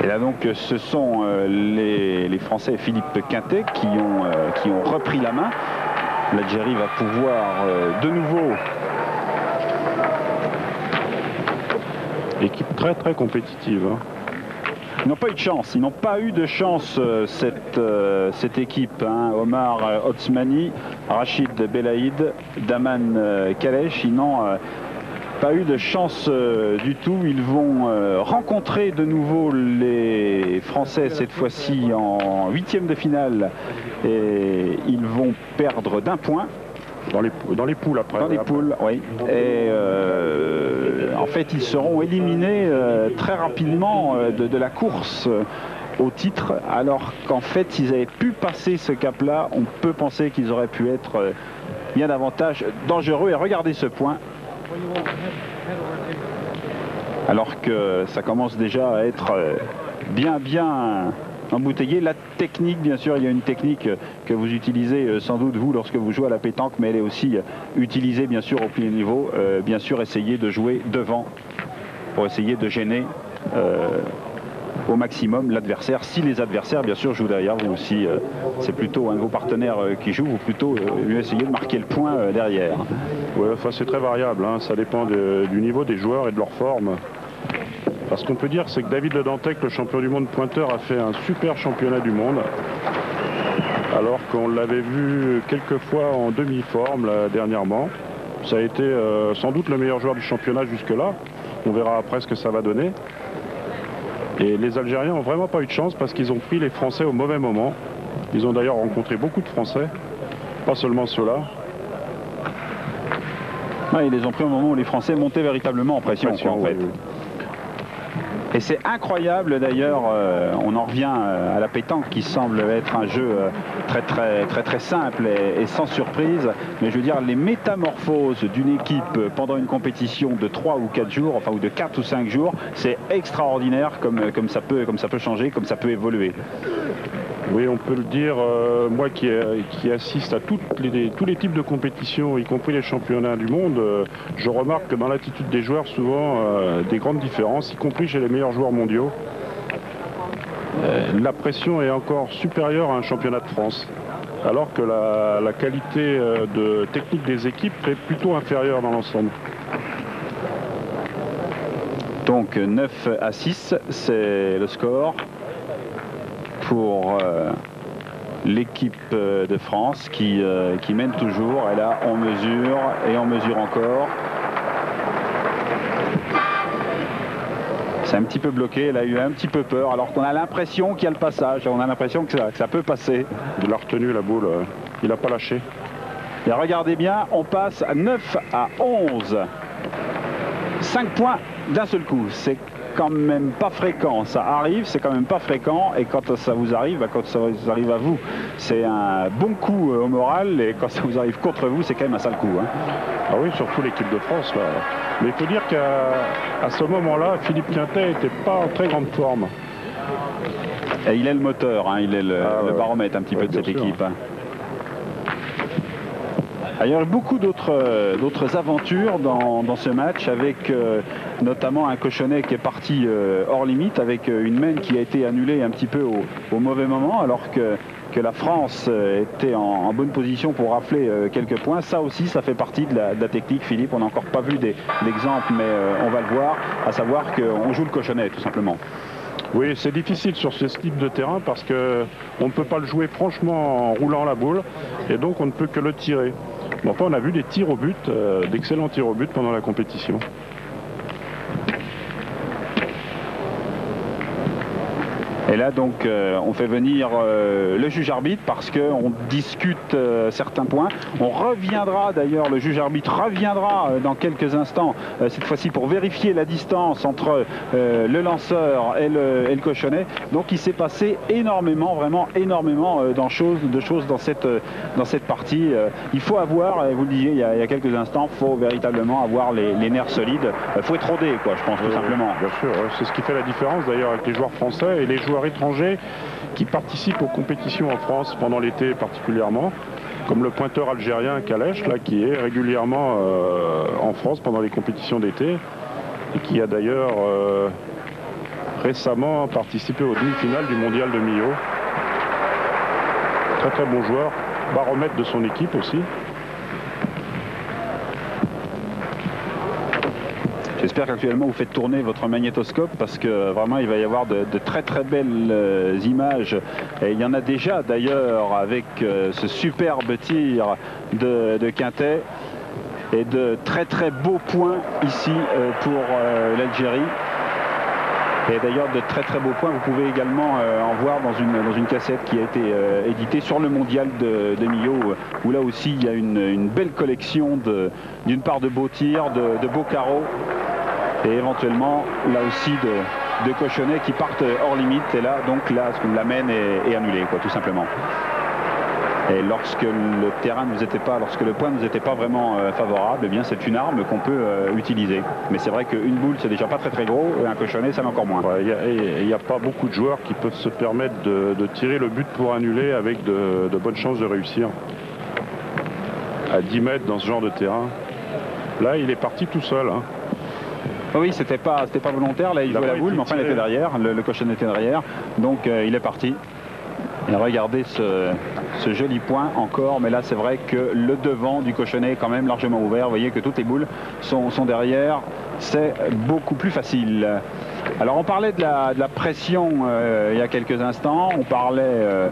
Et là donc ce sont les Français Philippe Quintet qui ont repris la main. L'Algérie va pouvoir de nouveau. Équipe très très compétitive. Hein. Ils n'ont pas eu de chance, ils n'ont pas eu de chance cette équipe. Hein. Omar Othmani, Rachid Belaïd, Daman Kalesh, ils n'ont pas eu de chance du tout. Ils vont rencontrer de nouveau les Français cette fois-ci en 8e de finale et ils vont perdre d'1 point. Dans les poules après. Dans les poules, oui. Et en fait, ils seront éliminés très rapidement de la course au titre, alors qu'en fait, s'ils avaient pu passer ce cap-là, on peut penser qu'ils auraient pu être bien davantage dangereux. Et regardez ce point. Alors que ça commence déjà à être bien embouteillé. La technique, bien sûr, il y a une technique que vous utilisez sans doute vous lorsque vous jouez à la pétanque, mais elle est aussi utilisée bien sûr au plus haut niveau. Bien sûr, essayer de jouer devant pour essayer de gêner au maximum l'adversaire. Si les adversaires, bien sûr, jouent derrière vous aussi, c'est plutôt un de vos partenaires qui joue, ou plutôt essayer de marquer le point derrière. Ouais, enfin, c'est très variable, hein. Ça dépend du niveau des joueurs et de leur forme. Parce qu'on peut dire, c'est que David Le Dantec, le champion du monde pointeur, a fait un super championnat du monde. Alors qu'on l'avait vu quelques fois en demi-forme dernièrement. Ça a été sans doute le meilleur joueur du championnat jusque-là. On verra après ce que ça va donner. Et les Algériens n'ont vraiment pas eu de chance parce qu'ils ont pris les Français au mauvais moment. Ils ont d'ailleurs rencontré beaucoup de Français, pas seulement ceux-là. Ouais, ils les ont pris au moment où les Français montaient véritablement en pression, quoi, en fait. Oui. Et c'est incroyable d'ailleurs, on en revient à la pétanque qui semble être un jeu très simple et sans surprise. Mais je veux dire, les métamorphoses d'une équipe pendant une compétition de 3 ou 4 jours, enfin ou de 4 ou 5 jours, c'est extraordinaire comme ça peut changer, comme ça peut évoluer. Oui, on peut le dire, moi qui assiste à tous les types de compétitions, y compris les championnats du monde, je remarque que dans l'attitude des joueurs, souvent, des grandes différences, y compris chez les meilleurs joueurs mondiaux. La pression est encore supérieure à un championnat de France, alors que la qualité de technique des équipes est plutôt inférieure dans l'ensemble. Donc 9-6, c'est le score pour l'équipe de France qui mène toujours. Et là, on mesure et on mesure encore. C'est un petit peu bloqué, elle a eu un petit peu peur, alors qu'on a l'impression qu'il y a le passage, on a l'impression que ça peut passer. Il a retenu la boule, il n'a pas lâché. Et regardez bien, on passe à 9-11. 5 points d'un seul coup, c'est quand même pas fréquent, ça arrive, c'est quand même pas fréquent, et quand ça vous arrive, quand ça vous arrive à vous, c'est un bon coup au moral, et quand ça vous arrive contre vous, c'est quand même un sale coup. Hein. Ah oui, surtout l'équipe de France, là. Mais il faut dire qu'à ce moment-là, Philippe Quintet n'était pas en très grande forme. Et il est le moteur, hein, il est le baromètre un petit peu de cette équipe. Hein. Il y a eu beaucoup d'autres aventures dans ce match, avec notamment un cochonnet qui est parti hors limite, avec une main qui a été annulée un petit peu au mauvais moment, alors que la France était en bonne position pour rafler quelques points. Ça aussi, ça fait partie de la technique, Philippe. On n'a encore pas vu d'exemple, mais on va le voir, à savoir qu'on joue le cochonnet, tout simplement. Oui, c'est difficile sur ce type de terrain parce qu'on ne peut pas le jouer franchement en roulant la boule, et donc on ne peut que le tirer. Bon, enfin, on a vu des tirs au but, d'excellents tirs au but pendant la compétition. Et là donc on fait venir le juge arbitre parce qu'on discute certains points. On reviendra d'ailleurs, le juge arbitre reviendra dans quelques instants, cette fois-ci pour vérifier la distance entre le lanceur et le cochonnet. Donc il s'est passé énormément, vraiment énormément de choses dans cette partie. Il faut avoir, vous le disiez il y a quelques instants, il faut véritablement avoir les nerfs solides. Il faut être rodé, quoi, je pense, tout simplement. Bien sûr, c'est ce qui fait la différence d'ailleurs avec les joueurs français et les joueurs étrangers qui participent aux compétitions en France pendant l'été particulièrement. Comme le pointeur algérien Kalesh, là, qui est régulièrement en France pendant les compétitions d'été et qui a d'ailleurs récemment participé aux demi-finales du mondial de Millau. Très très bon joueur, baromètre de son équipe aussi. J'espère qu'actuellement vous faites tourner votre magnétoscope parce que vraiment il va y avoir de très très belles images. Et il y en a déjà d'ailleurs avec ce superbe tir de Quintet et de très très beaux points ici pour l'Algérie. Et d'ailleurs de très très beaux points, vous pouvez également en voir dans une cassette qui a été éditée sur le mondial de Millau, où là aussi il y a une belle collection d'une part de beaux tirs, de beaux carreaux, et éventuellement là aussi de cochonnets qui partent hors limite. Et là donc là la mène est annulée, quoi, tout simplement. Et lorsque le terrain ne nous était pas, lorsque le point ne nous était pas vraiment favorable, eh bien c'est une arme qu'on peut utiliser. Mais c'est vrai qu'une boule c'est déjà pas très très gros, et un cochonnet ça l'est encore moins. Il n'y a pas beaucoup de joueurs qui peuvent se permettre de tirer le but pour annuler avec de bonnes chances de réussir. À 10 mètres dans ce genre de terrain. Là il est parti tout seul. Hein. Oui, c'était pas volontaire, là il jouait la boule, mais enfin il était derrière, le cochonnet était derrière, donc il est parti. Et regardez ce joli point encore, mais là c'est vrai que le devant du cochonnet est quand même largement ouvert. Vous voyez que toutes les boules sont derrière, c'est beaucoup plus facile. Alors on parlait de la pression il y a quelques instants, on parlait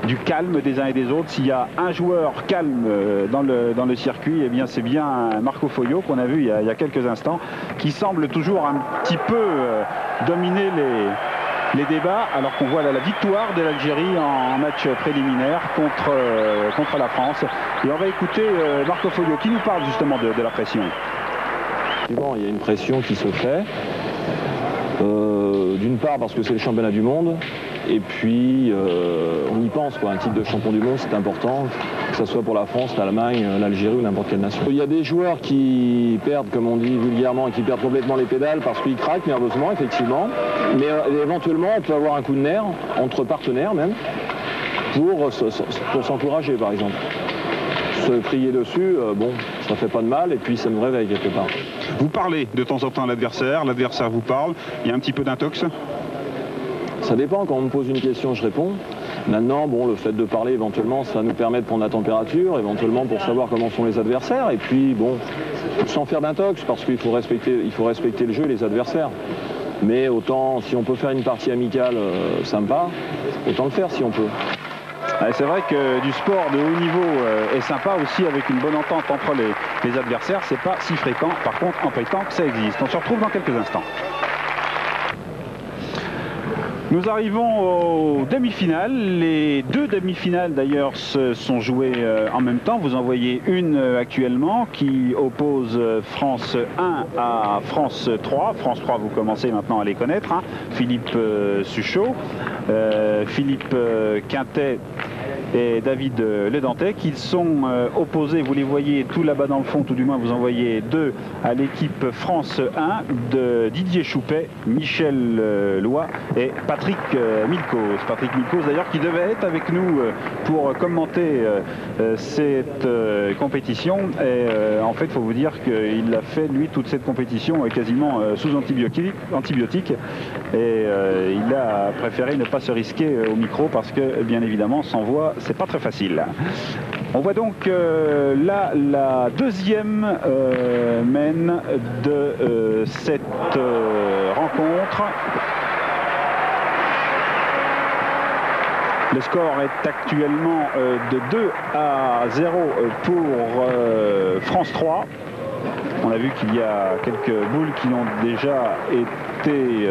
du calme des uns et des autres. S'il y a un joueur calme dans le circuit, eh bien c'est bien Marco Foglio qu'on a vu il y a quelques instants, qui semble toujours un petit peu dominer les débats, alors qu'on voit là la victoire de l'Algérie en match préliminaire contre la France. Et on va écouter Marco Foglio qui nous parle justement de la pression. Bon, il y a une pression qui se fait, d'une part parce que c'est le championnat du monde, et puis on y pense, quoi. Un titre de champion du monde c'est important, que ce soit pour la France, l'Allemagne, l'Algérie ou n'importe quelle nation. Il y a des joueurs qui perdent, comme on dit vulgairement, qui perdent complètement les pédales parce qu'ils craquent nerveusement, effectivement, mais éventuellement on peut avoir un coup de nerf, entre partenaires même, pour s'encourager par exemple. Se crier dessus, bon, ça fait pas de mal et puis ça nous réveille quelque part. Vous parlez de temps en temps à l'adversaire vous parle, il y a un petit peu d'intox? Ça dépend, quand on me pose une question, je réponds. Maintenant, bon, le fait de parler, éventuellement, ça nous permet de prendre la température, éventuellement pour savoir comment sont les adversaires, et puis, bon, sans faire d'intox, parce qu'il faut respecter le jeu et les adversaires. Mais autant, si on peut faire une partie amicale sympa, autant le faire si on peut. C'est vrai que du sport de haut niveau est sympa aussi, avec une bonne entente entre les adversaires. C'est pas si fréquent. Par contre, en pétanque, ça existe. On se retrouve dans quelques instants. Nous arrivons aux demi-finales. Les deux demi-finales d'ailleurs se sont jouées en même temps. Vous en voyez une actuellement qui oppose France 1 à France 3. France 3, vous commencez maintenant à les connaître, hein. Philippe Suchot, Philippe Quintet et David Ledantais, qui sont opposés, vous les voyez tout là-bas dans le fond, tout du moins vous en voyez deux, à l'équipe France 1 de Didier Choupet, Michel Loy et Patrick Milkos. Patrick Milkos d'ailleurs qui devait être avec nous pour commenter cette compétition, et en fait il faut vous dire qu'il a fait lui toute cette compétition quasiment sous antibiotiques, et il a préféré ne pas se risquer au micro parce que bien évidemment sans voix c'est pas très facile. On voit donc là la deuxième mène de cette rencontre. Le score est actuellement de 2-0 pour France 3. On a vu qu'il y a quelques boules qui ont déjà été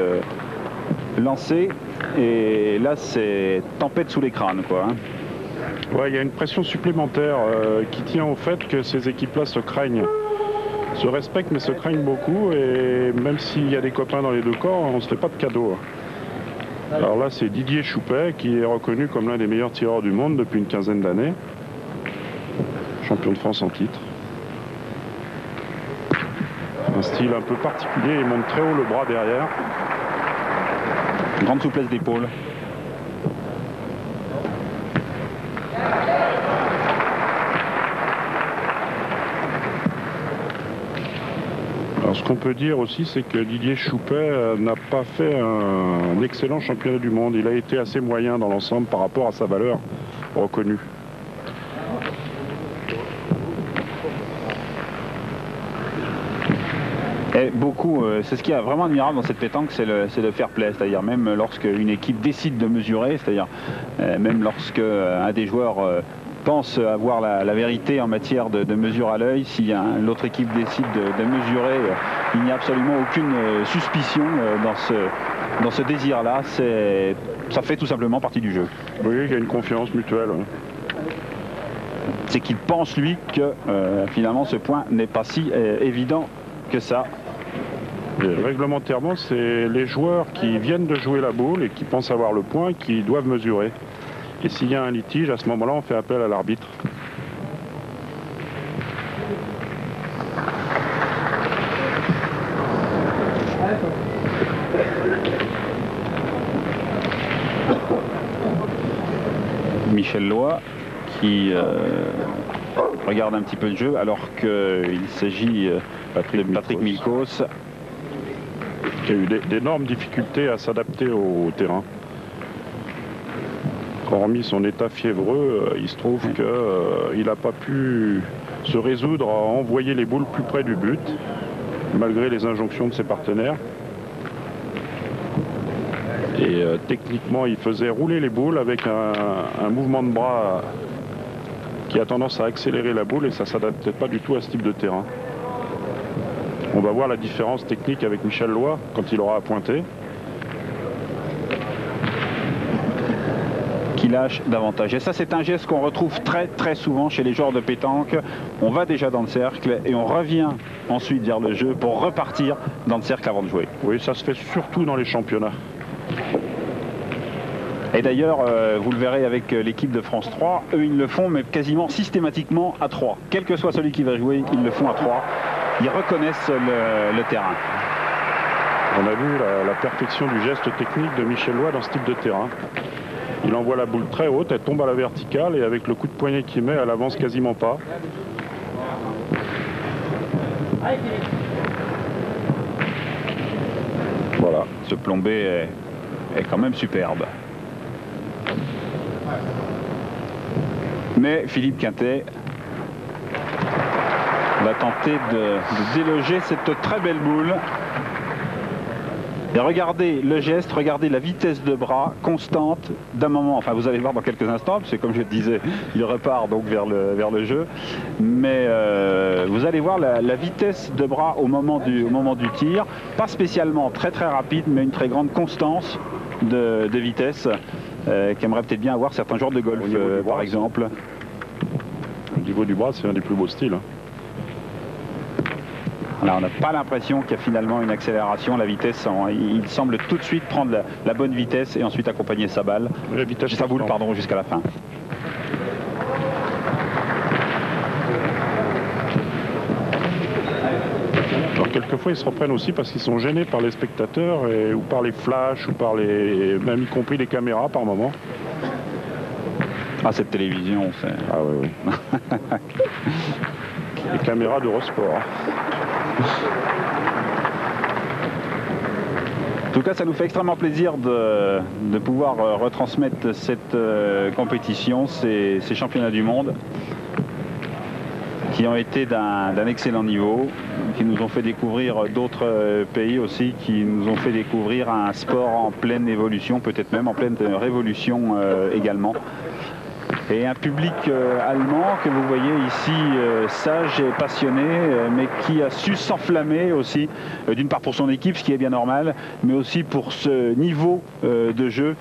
lancées. Et là, c'est tempête sous les crânes, quoi. Hein. Ouais, il y a une pression supplémentaire qui tient au fait que ces équipes-là se craignent. Se respectent, mais se craignent beaucoup. Et même s'il y a des copains dans les deux corps, on ne se fait pas de cadeau. Alors là, c'est Didier Choupet qui est reconnu comme l'un des meilleurs tireurs du monde depuis une quinzaine d'années. Champion de France en titre. Un style un peu particulier, il monte très haut le bras derrière. Une grande souplesse d'épaule. qu'on peut dire aussi, c'est que Didier Choupet n'a pas fait un excellent championnat du monde. Il a été assez moyen dans l'ensemble par rapport à sa valeur reconnue. Et beaucoup, c'est ce qui est vraiment admirable dans cette pétanque, c'est le fair play, c'est-à-dire même lorsque une équipe décide de mesurer, c'est-à-dire même lorsque un des joueurs pense avoir la vérité en matière de mesure à l'œil, si l'autre équipe décide de mesurer, il n'y a absolument aucune suspicion dans ce désir-là. Ça fait tout simplement partie du jeu. Oui, il y a une confiance mutuelle. C'est qu'il pense, lui, que finalement ce point n'est pas si évident que ça. Et réglementairement, c'est les joueurs qui viennent de jouer la boule et qui pensent avoir le point qui doivent mesurer. Et s'il y a un litige, à ce moment-là, on fait appel à l'arbitre. Michel Loy qui regarde un petit peu le jeu alors qu'il s'agit de Patrick Milkos qui a eu d'énormes difficultés à s'adapter au terrain. Hormis son état fiévreux, il se trouve qu'il n'a pas pu se résoudre à envoyer les boules plus près du but, malgré les injonctions de ses partenaires. Et techniquement, il faisait rouler les boules avec un mouvement de bras qui a tendance à accélérer la boule et ça ne s'adaptait pas du tout à ce type de terrain. On va voir la différence technique avec Michel Loy quand il aura à pointer. Qui lâche davantage. Et ça, c'est un geste qu'on retrouve très souvent chez les joueurs de pétanque. On va déjà dans le cercle et on revient ensuite vers le jeu pour repartir dans le cercle avant de jouer. Oui, ça se fait surtout dans les championnats. Et d'ailleurs, vous le verrez avec l'équipe de France 3, eux ils le font mais quasiment systématiquement à 3. Quel que soit celui qui va jouer, ils le font à 3. Ils reconnaissent le terrain. On a vu la perfection du geste technique de Michel Loy dans ce type de terrain. Il envoie la boule très haute, elle tombe à la verticale et avec le coup de poignet qu'il met, elle avance quasiment pas. Voilà, ce plombé est quand même superbe. Mais Philippe Quintet va tenter de déloger cette très belle boule. Et regardez le geste, regardez la vitesse de bras constante d'un moment. Enfin, vous allez voir dans quelques instants, parce que comme je le disais, il repart donc vers le jeu. Mais vous allez voir la vitesse de bras au moment du tir. Pas spécialement très rapide, mais une très grande constance de vitesse qu'aimerait peut-être bien avoir certains joueurs de golf, par exemple. Au niveau du bras, c'est un des plus beaux styles. Là, on n'a pas l'impression qu'il y a finalement une accélération. La vitesse, il semble tout de suite prendre la bonne vitesse et ensuite accompagner sa balle, sa boule, pardon, jusqu'à la fin. Alors quelquefois ils se reprennent aussi parce qu'ils sont gênés par les spectateurs ou par les flashs ou par même y compris les caméras par moment. Ah, cette télévision, c'est... Ah oui, oui. Les caméras d'Eurosport. En tout cas, ça nous fait extrêmement plaisir de pouvoir retransmettre cette compétition, ces championnats du monde qui ont été d'un excellent niveau, qui nous ont fait découvrir d'autres pays aussi, qui nous ont fait découvrir un sport en pleine évolution, peut-être même en pleine révolution également. Et un public allemand que vous voyez ici sage et passionné, mais qui a su s'enflammer aussi, d'une part pour son équipe, ce qui est bien normal, mais aussi pour ce niveau de jeu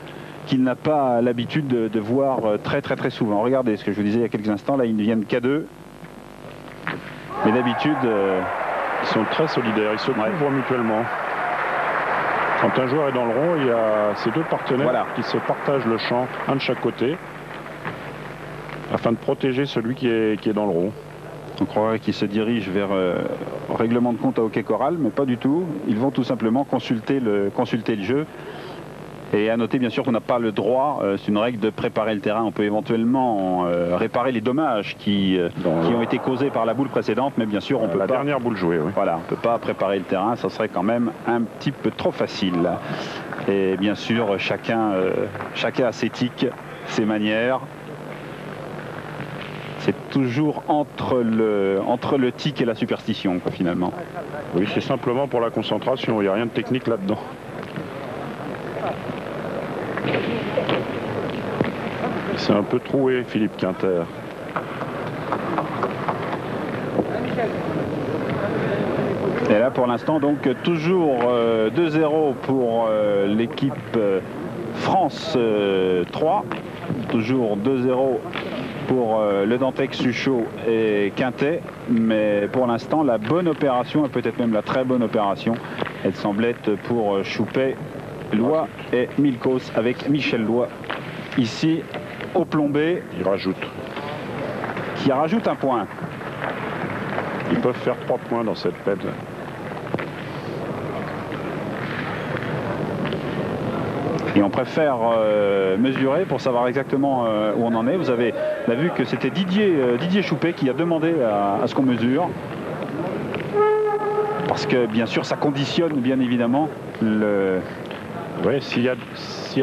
qu'il n'a pas l'habitude de voir très souvent. Regardez ce que je vous disais il y a quelques instants, là ils viennent K2, mais d'habitude... Ils sont très solidaires, ils se couvrent mutuellement. Quand un joueur est dans le rond, il y a ces deux partenaires qui se partagent le champ, un de chaque côté, afin de protéger celui qui est dans le rond. On croirait qu'ils se dirigent vers règlement de compte à hockey choral, mais pas du tout. Ils vont tout simplement consulter le jeu Et à noter bien sûr qu'on n'a pas le droit, c'est une règle de préparer le terrain. On peut éventuellement réparer les dommages qui ont été causés par la boule précédente, mais bien sûr on peut pas. La dernière boule jouée, oui. Voilà, on peut pas préparer le terrain, ça serait quand même un petit peu trop facile. Et bien sûr, chacun a ses tics, ses manières. C'est toujours entre le tic et la superstition, quoi, finalement. Oui, c'est simplement pour la concentration, il n'y a rien de technique là-dedans. C'est un peu troué, Philippe Quinter. Et là, pour l'instant, donc, toujours 2-0 pour l'équipe France 3. Toujours 2-0 pour le Dantec, Suchot et Quintet. Mais pour l'instant, la bonne opération, et peut-être même la très bonne opération, elle semble être pour Choupet, Loy et Milkos, avec Michel Loy ici au plombé. Il rajoute. Qui rajoute un point. Ils peuvent faire 3 points dans cette pète. Et on préfère mesurer pour savoir exactement où on en est. Vous avez vu que c'était Didier Choupet qui a demandé à ce qu'on mesure. Parce que bien sûr ça conditionne bien évidemment le... Oui, s'il y a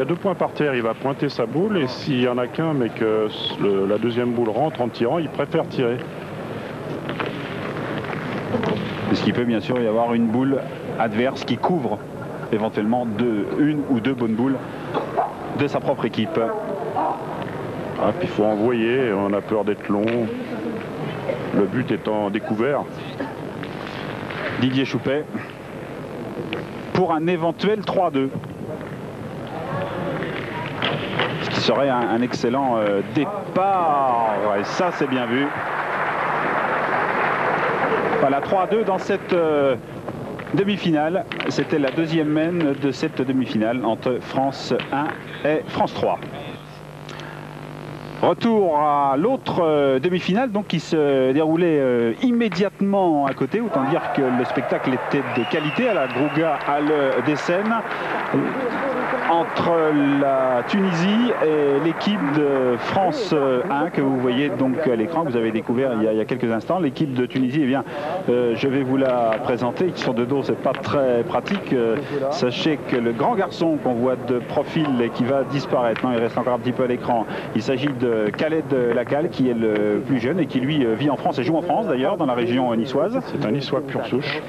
2 points par terre, il va pointer sa boule, et s'il n'y en a qu'un mais que la deuxième boule rentre en tirant, il préfère tirer. Parce qu'il peut bien sûr y avoir une boule adverse qui couvre éventuellement une ou deux bonnes boules de sa propre équipe. Ah, puis il faut envoyer, on a peur d'être long. Le but étant découvert. Didier Choupet pour un éventuel 3-2. Ce qui serait un excellent départ. Et ça, c'est bien vu. Voilà, 3-2 dans cette demi-finale. C'était la deuxième mène de cette demi-finale entre France 1 et France 3. Retour à l'autre demi-finale donc qui se déroulait immédiatement à côté. Autant dire que le spectacle était de qualité à la Grouga Halle d'Essen. Entre la Tunisie et l'équipe de France 1 que vous voyez donc à l'écran, que vous avez découvert il y a quelques instants. L'équipe de Tunisie, eh bien, je vais vous la présenter. Ils sont de dos, c'est pas très pratique. Sachez que le grand garçon qu'on voit de profil et qui va disparaître, non, il reste encore un petit peu à l'écran. Il s'agit de Khaled Lacal, qui est le plus jeune et qui lui vit en France et joue en France d'ailleurs, dans la région niçoise. C'est un niçois pure souche.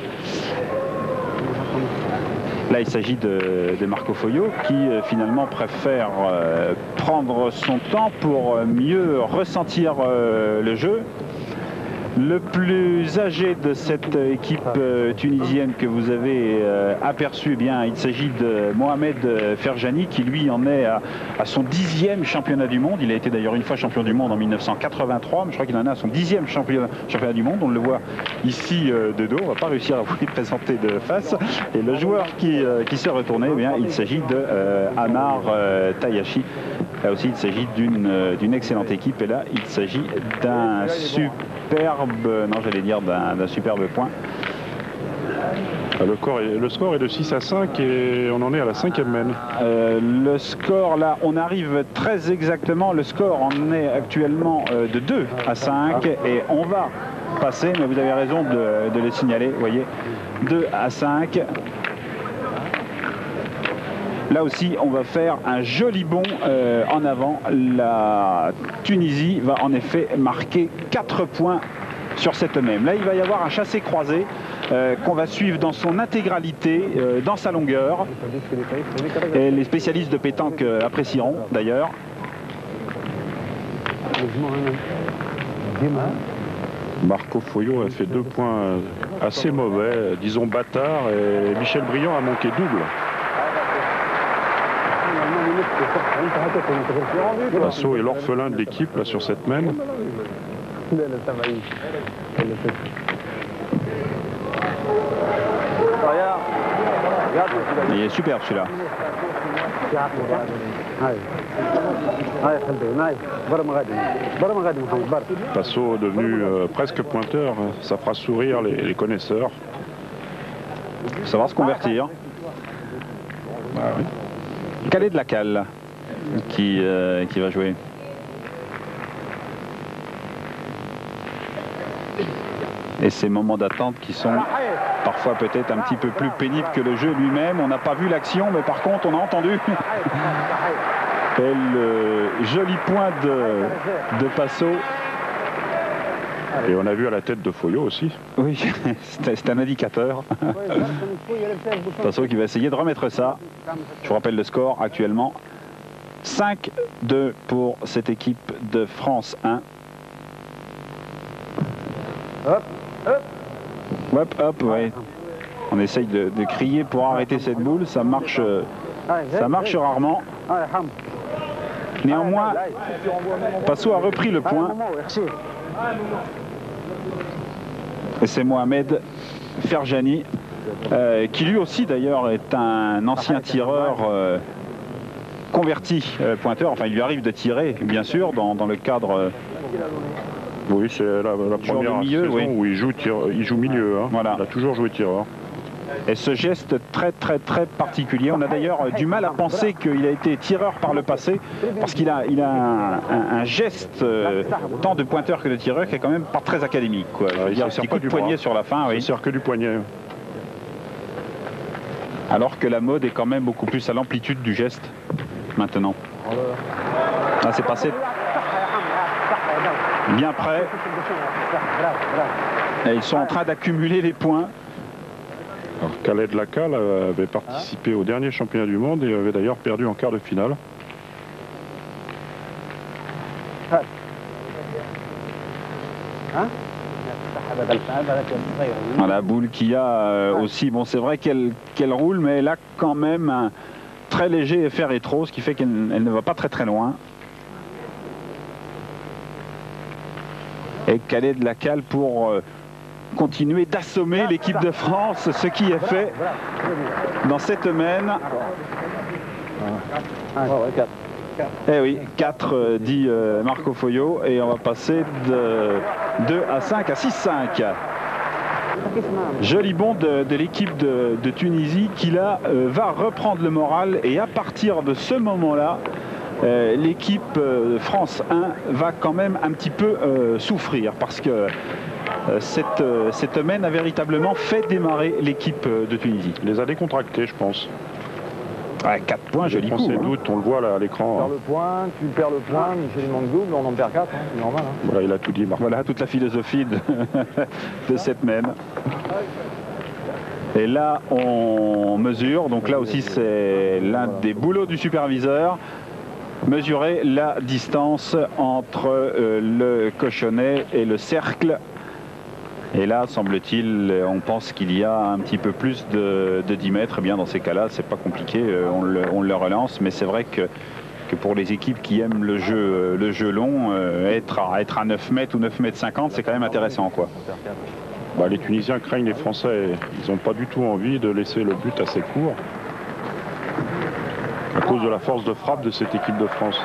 Là, il s'agit de Marco Foglio qui finalement préfère prendre son temps pour mieux ressentir le jeu. Le plus âgé de cette équipe tunisienne que vous avez aperçu, eh bien, il s'agit de Mohamed Ferjani qui lui en est à son 10e championnat du monde. Il a été d'ailleurs une fois champion du monde en 1983, mais je crois qu'il en est à son 10e championnat du monde. On le voit ici de dos, on ne va pas réussir à vous les présenter de face. Et le joueur qui s'est retourné, eh bien, il s'agit de Amar Tayashi. Là aussi, il s'agit d'une excellente équipe. Et là, il s'agit d'un superbe point. Le score est de 6-5 et on en est à la 5e mène. Le score, là, on arrive très exactement. Le score en est actuellement de 2-5 et on va passer, mais vous avez raison de le signaler, vous voyez, 2-5. Là aussi, on va faire un joli bond en avant. La Tunisie va en effet marquer 4 points sur cette même. Là, il va y avoir un chassé-croisé qu'on va suivre dans son intégralité, dans sa longueur. Et les spécialistes de pétanque apprécieront d'ailleurs. Marco Foglio a fait 2 points assez mauvais, disons bâtard, et Michel Briand a manqué double. Passot est l'orphelin de l'équipe là sur cette même. Il est superbe celui-là. Passot devenu presque pointeur, ça fera sourire les connaisseurs. Savoir se convertir. Ah, oui. Khaled Lacal qui va jouer. Et ces moments d'attente qui sont parfois peut-être un petit peu plus pénibles que le jeu lui-même. On n'a pas vu l'action, mais par contre on a entendu. Et le joli point de Passo. Et on a vu à la tête de Foyot aussi. Oui, c'est un indicateur. Passo qui va essayer de remettre ça. Je vous rappelle le score actuellement. 5-2 pour cette équipe de France 1. Hop, hop. Hop, hop, ouais. On essaye de crier pour arrêter cette boule. Ça marche rarement. Néanmoins, Passo a repris le point. Et c'est Mohamed Ferjani, qui lui aussi d'ailleurs est un ancien tireur converti pointeur. Enfin, il lui arrive de tirer, bien sûr, dans le cadre... Oui, c'est la première milieu, saison où il joue milieu. Hein. Voilà. Il a toujours joué tireur. Et ce geste très particulier, on a d'ailleurs du mal à penser qu'il a été tireur par le passé, parce qu'il a un geste tant de pointeur que de tireur qui est quand même pas très académique, quoi. Il y a un petit coup de poignet sur la fin. Il ne sert que du poignet. Alors que la mode est quand même beaucoup plus à l'amplitude du geste maintenant. Là, c'est passé bien près. Et ils sont en train d'accumuler les points. Alors, Khaled Lacal avait participé au dernier championnat du monde et avait d'ailleurs perdu en quart de finale. La boule qui a aussi, bon, c'est vrai qu'elle roule, mais elle a quand même un très léger effet rétro, ce qui fait qu'elle ne va pas très loin. Et Khaled Lacal pour continuer d'assommer l'équipe de France, ce qui est fait dans cette semaine. Eh oui, 4 dit Marco Foyot, et on va passer de 2 à 5 à 6-5. Joli bond de l'équipe de Tunisie qui là va reprendre le moral, et à partir de ce moment-là, l'équipe France 1 va quand même un petit peu souffrir, parce que cette mène a véritablement fait démarrer l'équipe de Tunisie. Il les a décontractés, je pense. Ouais, 4 points, joli coup. Hein. Doute, on le voit là à l'écran. Tu perds le point, Michel manque double, on en perd 4, hein, c'est normal. Hein. Voilà, il a tout dit, Marc. Voilà toute la philosophie de cette mène. Et là, on mesure, donc là aussi c'est l'un des boulots du superviseur, mesurer la distance entre le cochonnet et le cercle. Et là, semble-t-il, on pense qu'il y a un petit peu plus de 10 mètres. Eh bien, dans ces cas-là, c'est pas compliqué, on le relance. Mais c'est vrai que pour les équipes qui aiment le jeu long, être à 9 mètres ou 9 mètres 50, c'est quand même intéressant, quoi. Bah, les Tunisiens craignent les Français. Ils n'ont pas du tout envie de laisser le but assez court, à cause de la force de frappe de cette équipe de France.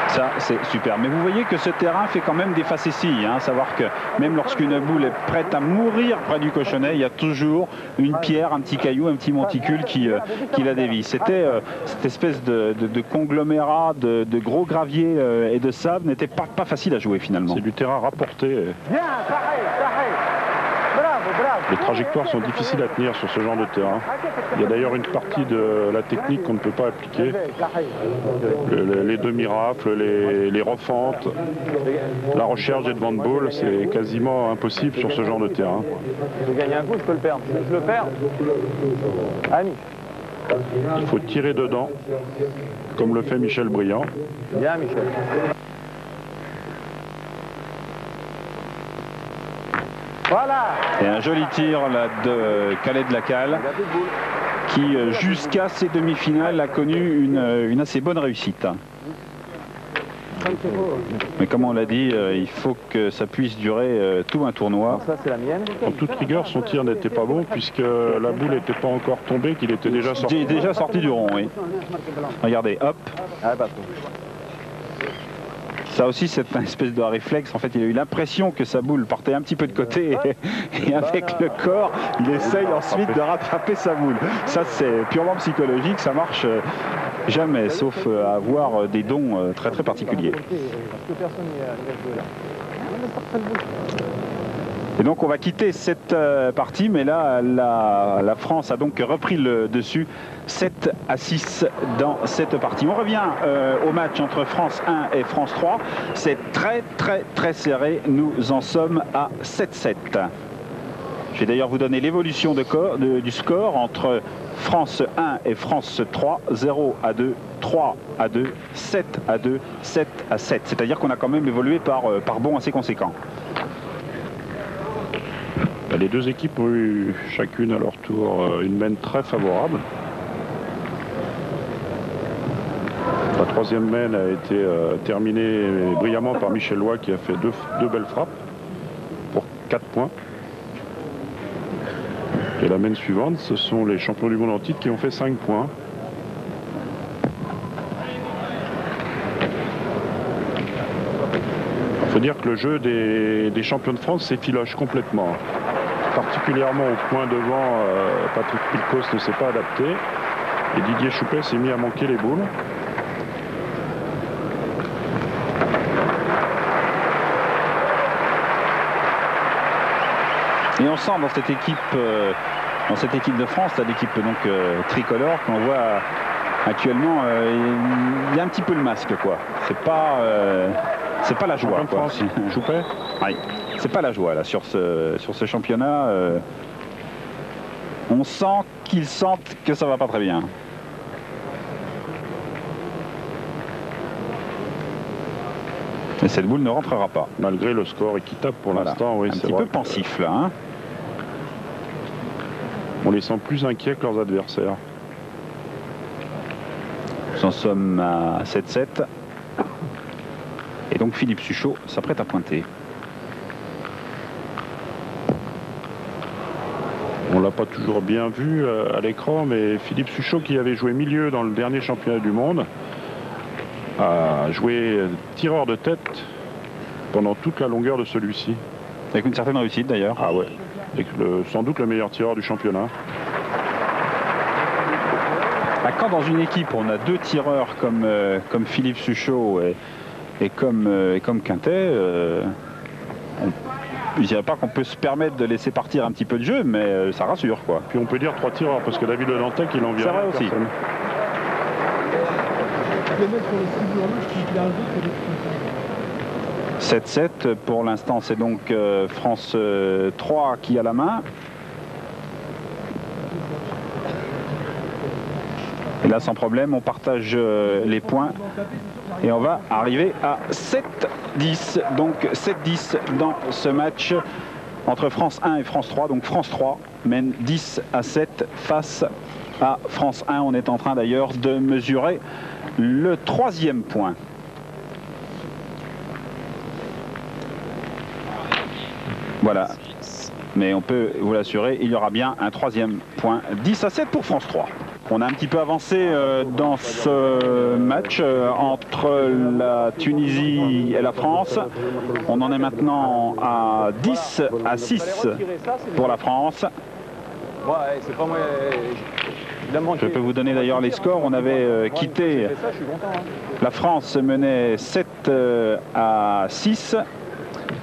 Ça, c'est super. Mais vous voyez que ce terrain fait quand même des facéties, hein, savoir que même lorsqu'une boule est prête à mourir près du cochonnet, il y a toujours une pierre, un petit caillou, un petit monticule qui la dévie. C'était cette espèce de conglomérat de gros graviers et de sable n'était pas facile à jouer finalement. C'est du terrain rapporté. Les trajectoires sont difficiles à tenir sur ce genre de terrain. Il y a d'ailleurs une partie de la technique qu'on ne peut pas appliquer. Les demi-rafles, les refentes, la recherche des devant de ball, c'est quasiment impossible sur ce genre de terrain. Je gagne un coup, je peux le perdre. Je le perds. Ami. Il faut tirer dedans, comme le fait Michel Briand. Bien, Michel. Voilà. Et un joli tir là de Khaled Lacal, qui jusqu'à ces demi-finales a connu une assez bonne réussite. Mais comme on l'a dit, il faut que ça puisse durer tout un tournoi. Ça, c'est la mienne. En toute rigueur, son tir n'était pas bon puisque la boule n'était pas encore tombée, qu'il était déjà sorti. Déjà sorti du rond, oui. Regardez, hop. Ah, pas trop. Ça aussi, c'est un espèce de réflexe. En fait, il a eu l'impression que sa boule partait un petit peu de côté et avec le corps, il essaye ensuite de rattraper sa boule. Ça, c'est purement psychologique. Ça marche jamais, sauf à avoir des dons très très particuliers. Et donc on va quitter cette partie, mais là la France a donc repris le dessus, 7-6 dans cette partie. On revient au match entre France 1 et France 3. C'est très très très serré, nous en sommes à 7-7. Je vais d'ailleurs vous donner l'évolution du score entre France 1 et France 3, 0-2, 3-2, 7-2, 7-7. C'est-à-dire qu'on a quand même évolué par bond assez conséquent. Les deux équipes ont eu chacune à leur tour une mène très favorable. La troisième mène a été terminée brillamment par Michel Loy qui a fait deux belles frappes pour 4 points. Et la mène suivante, ce sont les champions du monde en titre qui ont fait 5 points. Il faut dire que le jeu des champions de France s'effiloche complètement. Particulièrement au point devant, Patrick Pilkos ne s'est pas adapté. Et Didier Choupet s'est mis à manquer les boules. Et on sent dans cette équipe de France, l'équipe donc tricolore, qu'on voit actuellement, il y a un petit peu le masque, quoi. C'est pas la joie, quoi. Choupet. Oui. C'est pas la joie là sur ce championnat. On sent qu'ils sentent que ça va pas très bien. Et cette boule ne rentrera pas. Malgré le score équitable pour l'instant, oui, un petit peu pensif là. Hein. On les sent plus inquiets que leurs adversaires. Nous en sommes à 7-7. Et donc Philippe Suchot s'apprête à pointer. On l'a pas toujours bien vu à l'écran, mais Philippe Suchot, qui avait joué milieu dans le dernier championnat du monde, a joué tireur de tête pendant toute la longueur de celui-ci. Avec une certaine réussite d'ailleurs. Ah ouais, sans doute le meilleur tireur du championnat. Quand dans une équipe on a deux tireurs comme Philippe Suchot et comme Quintet, je ne dirais pas qu'on peut se permettre de laisser partir un petit peu de jeu, mais ça rassure, quoi. Puis on peut dire 3 tireurs, parce que David Le Dantec, il en vient. C'est vrai aussi. 7-7 pour l'instant, c'est donc France 3 qui a la main. Et là, sans problème, on partage les points. Et on va arriver à 7-10. Donc 7-10 dans ce match entre France 1 et France 3. Donc France 3 mène 10-7 face à France 1. On est en train d'ailleurs de mesurer le 3e point. Voilà. Mais on peut vous l'assurer, il y aura bien un 3e point. 10-7 pour France 3. On a un petit peu avancé dans ce match entre la Tunisie et la France. On en est maintenant à 10-6 pour la France. Je peux vous donner d'ailleurs les scores. On avait quitté, la France menait 7-6.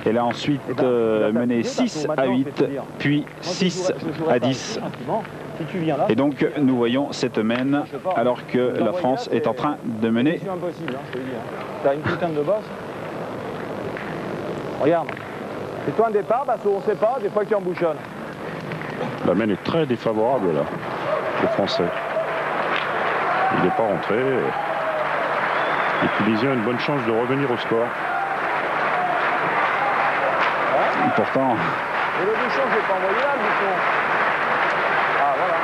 Elle a ensuite mené 6-8, puis 6-10. Et donc nous voyons cette mène alors que la France est en train de mener. T'as une putain de bosse. Regarde. C'est toi un départ, parce qu'on ne sait pas, des fois que tu embouchonnes. La mène est très défavorable là, les Français. Il n'est pas rentré. Les Tunisiens ont une bonne chance de revenir au score. Et pourtant. Et le bouchon, je ne vais pas envoyer là, le bouchon. Ah, voilà.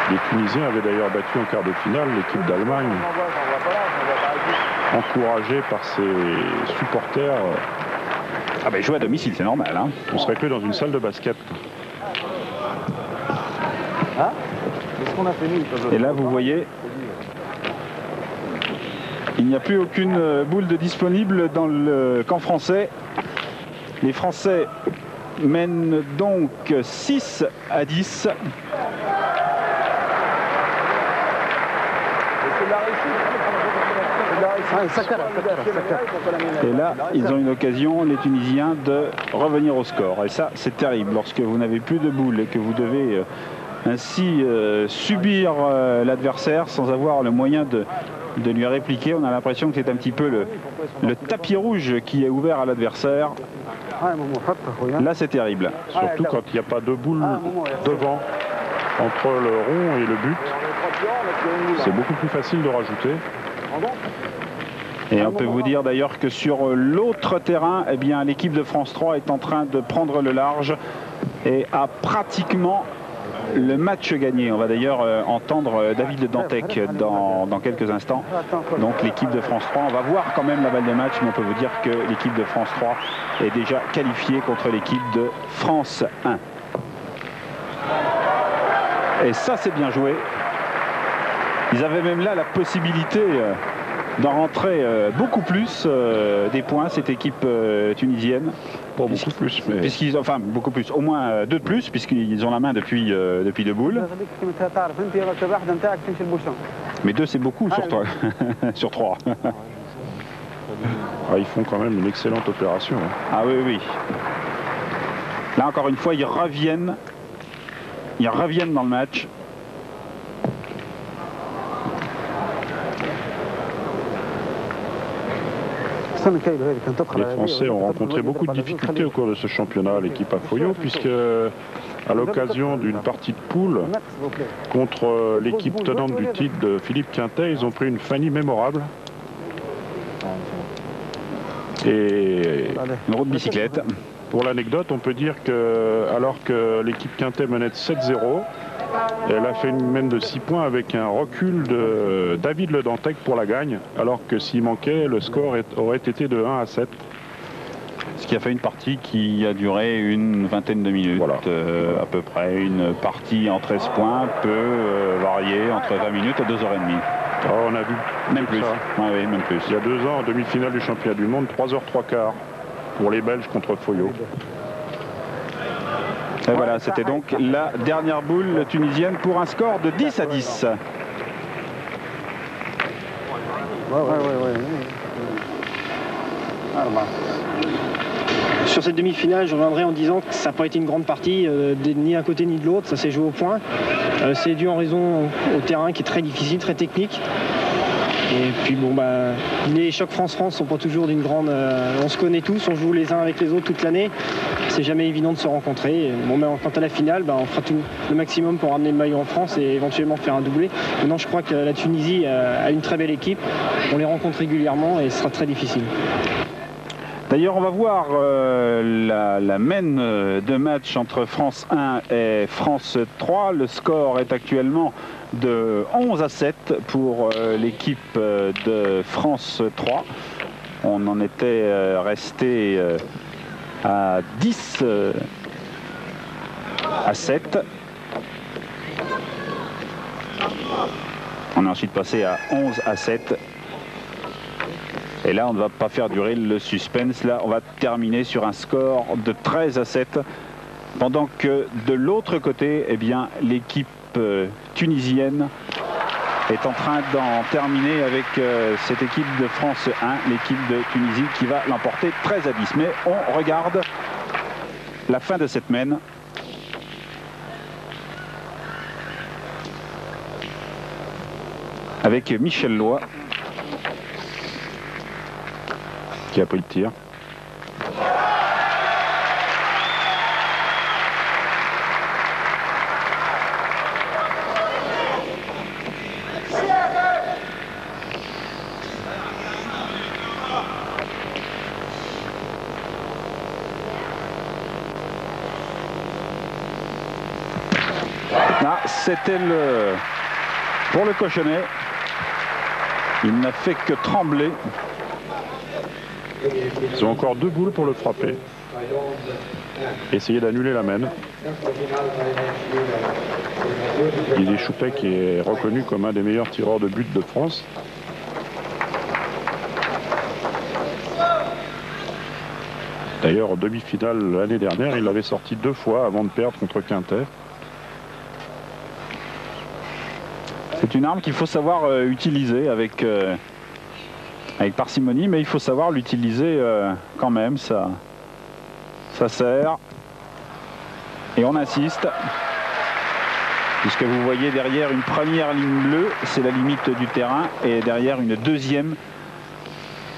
Les Tunisiens avaient d'ailleurs battu en quart de finale l'équipe d'Allemagne, encouragée par ses supporters. Ah ben jouer à domicile, c'est normal. Hein. On serait que dans une salle de basket. Hein? Qu'est-ce qu'on a fait nous? Et là, vous voyez Il n'y a plus aucune boule de disponible dans le camp français. Les Français mènent donc 6-10. Et là, ils ont une occasion, les Tunisiens, de revenir au score. Et ça, c'est terrible. Lorsque vous n'avez plus de boule et que vous devez ainsi subir l'adversaire sans avoir le moyen de lui répliquer, on a l'impression que c'est un petit peu le tapis rouge qui est ouvert à l'adversaire. Là, c'est terrible. Surtout quand il n'y a pas de boule devant, entre le rond et le but. C'est beaucoup plus facile de rajouter. Et on peut vous dire d'ailleurs que sur l'autre terrain, eh bien, l'équipe de France 3 est en train de prendre le large et a pratiquement le match gagné. On va d'ailleurs entendre David Dantec dans quelques instants. Donc l'équipe de France 3, on va voir quand même la balle de match, mais on peut vous dire que l'équipe de France 3 est déjà qualifiée contre l'équipe de France 1. Et ça, c'est bien joué. Ils avaient même là la possibilité d'en rentrer beaucoup plus des points, cette équipe tunisienne. Pas beaucoup plus, mais... Puisqu'ils, enfin, beaucoup plus, au moins 2 de plus, puisqu'ils ont la main depuis 2 boules. Mais 2, c'est beaucoup sur 3. Sur 3. Ah, ils font quand même une excellente opération. Ah oui, oui. Là, encore une fois, ils reviennent dans le match. Les Français ont rencontré beaucoup de difficultés au cours de ce championnat, l'équipe Afoyo, puisque à l'occasion d'une partie de poule contre l'équipe tenante du titre de Philippe Quintet, ils ont pris une Fanny mémorable. Et une roue de bicyclette. Pour l'anecdote, on peut dire que alors que l'équipe Quintet menait de 7-0, elle a fait une même de 6 points avec un recul de David Le Dantec pour la gagne, alors que s'il manquait, le score aurait été de 1-7. Ce qui a fait une partie qui a duré une vingtaine de minutes, voilà. À peu près. Une partie en 13 points peut varier entre 20 minutes et 2h30. Oh, on a vu même plus. Ça. Ouais, oui, même plus. Il y a 2 ans, en demi-finale du championnat du monde, 3h03 pour les Belges contre Foyo. Et voilà, c'était donc la dernière boule tunisienne pour un score de 10-10. Sur cette demi-finale, je reviendrai en disant que ça n'a pas été une grande partie, ni d'un côté ni de l'autre, ça s'est joué au point. C'est dû en raison au terrain qui est très difficile, très technique. Et puis bon, les chocs France-France sont pas toujours d'une grande... on se connaît tous, on joue les uns avec les autres toute l'année. C'est jamais évident de se rencontrer. Bon, quant à la finale, on fera tout le maximum pour ramener le maillot en France et éventuellement faire un doublé. Maintenant, je crois que la Tunisie a une très belle équipe. On les rencontre régulièrement et ce sera très difficile. D'ailleurs, on va voir la mène de match entre France 1 et France 3. Le score est actuellement de 11-7 pour l'équipe de France 3. On en était resté à 10-7. On est ensuite passé à 11-7. Et là, on ne va pas faire durer le suspense. Là, on va terminer sur un score de 13-7. Pendant que de l'autre côté, eh bien, l'équipe tunisienne est en train d'en terminer avec cette équipe de France 1, l'équipe de Tunisie qui va l'emporter 13-10. Mais on regarde la fin de cette mène. Avec Michel Loy qui a pris le tir. Ah, c'était pour le cochonnet. Il n'a fait que trembler. Ils ont encore 2 boules pour le frapper. Essayer d'annuler la mène. Didier Choupet qui est reconnu comme un des meilleurs tireurs de but de France. D'ailleurs, en demi-finale l'année dernière, il l'avait sorti 2 fois avant de perdre contre Quintet. C'est une arme qu'il faut savoir utiliser avec parcimonie, mais il faut savoir l'utiliser quand même. Ça sert. Et on insiste. Puisque vous voyez derrière une première ligne bleue, c'est la limite du terrain, et derrière une deuxième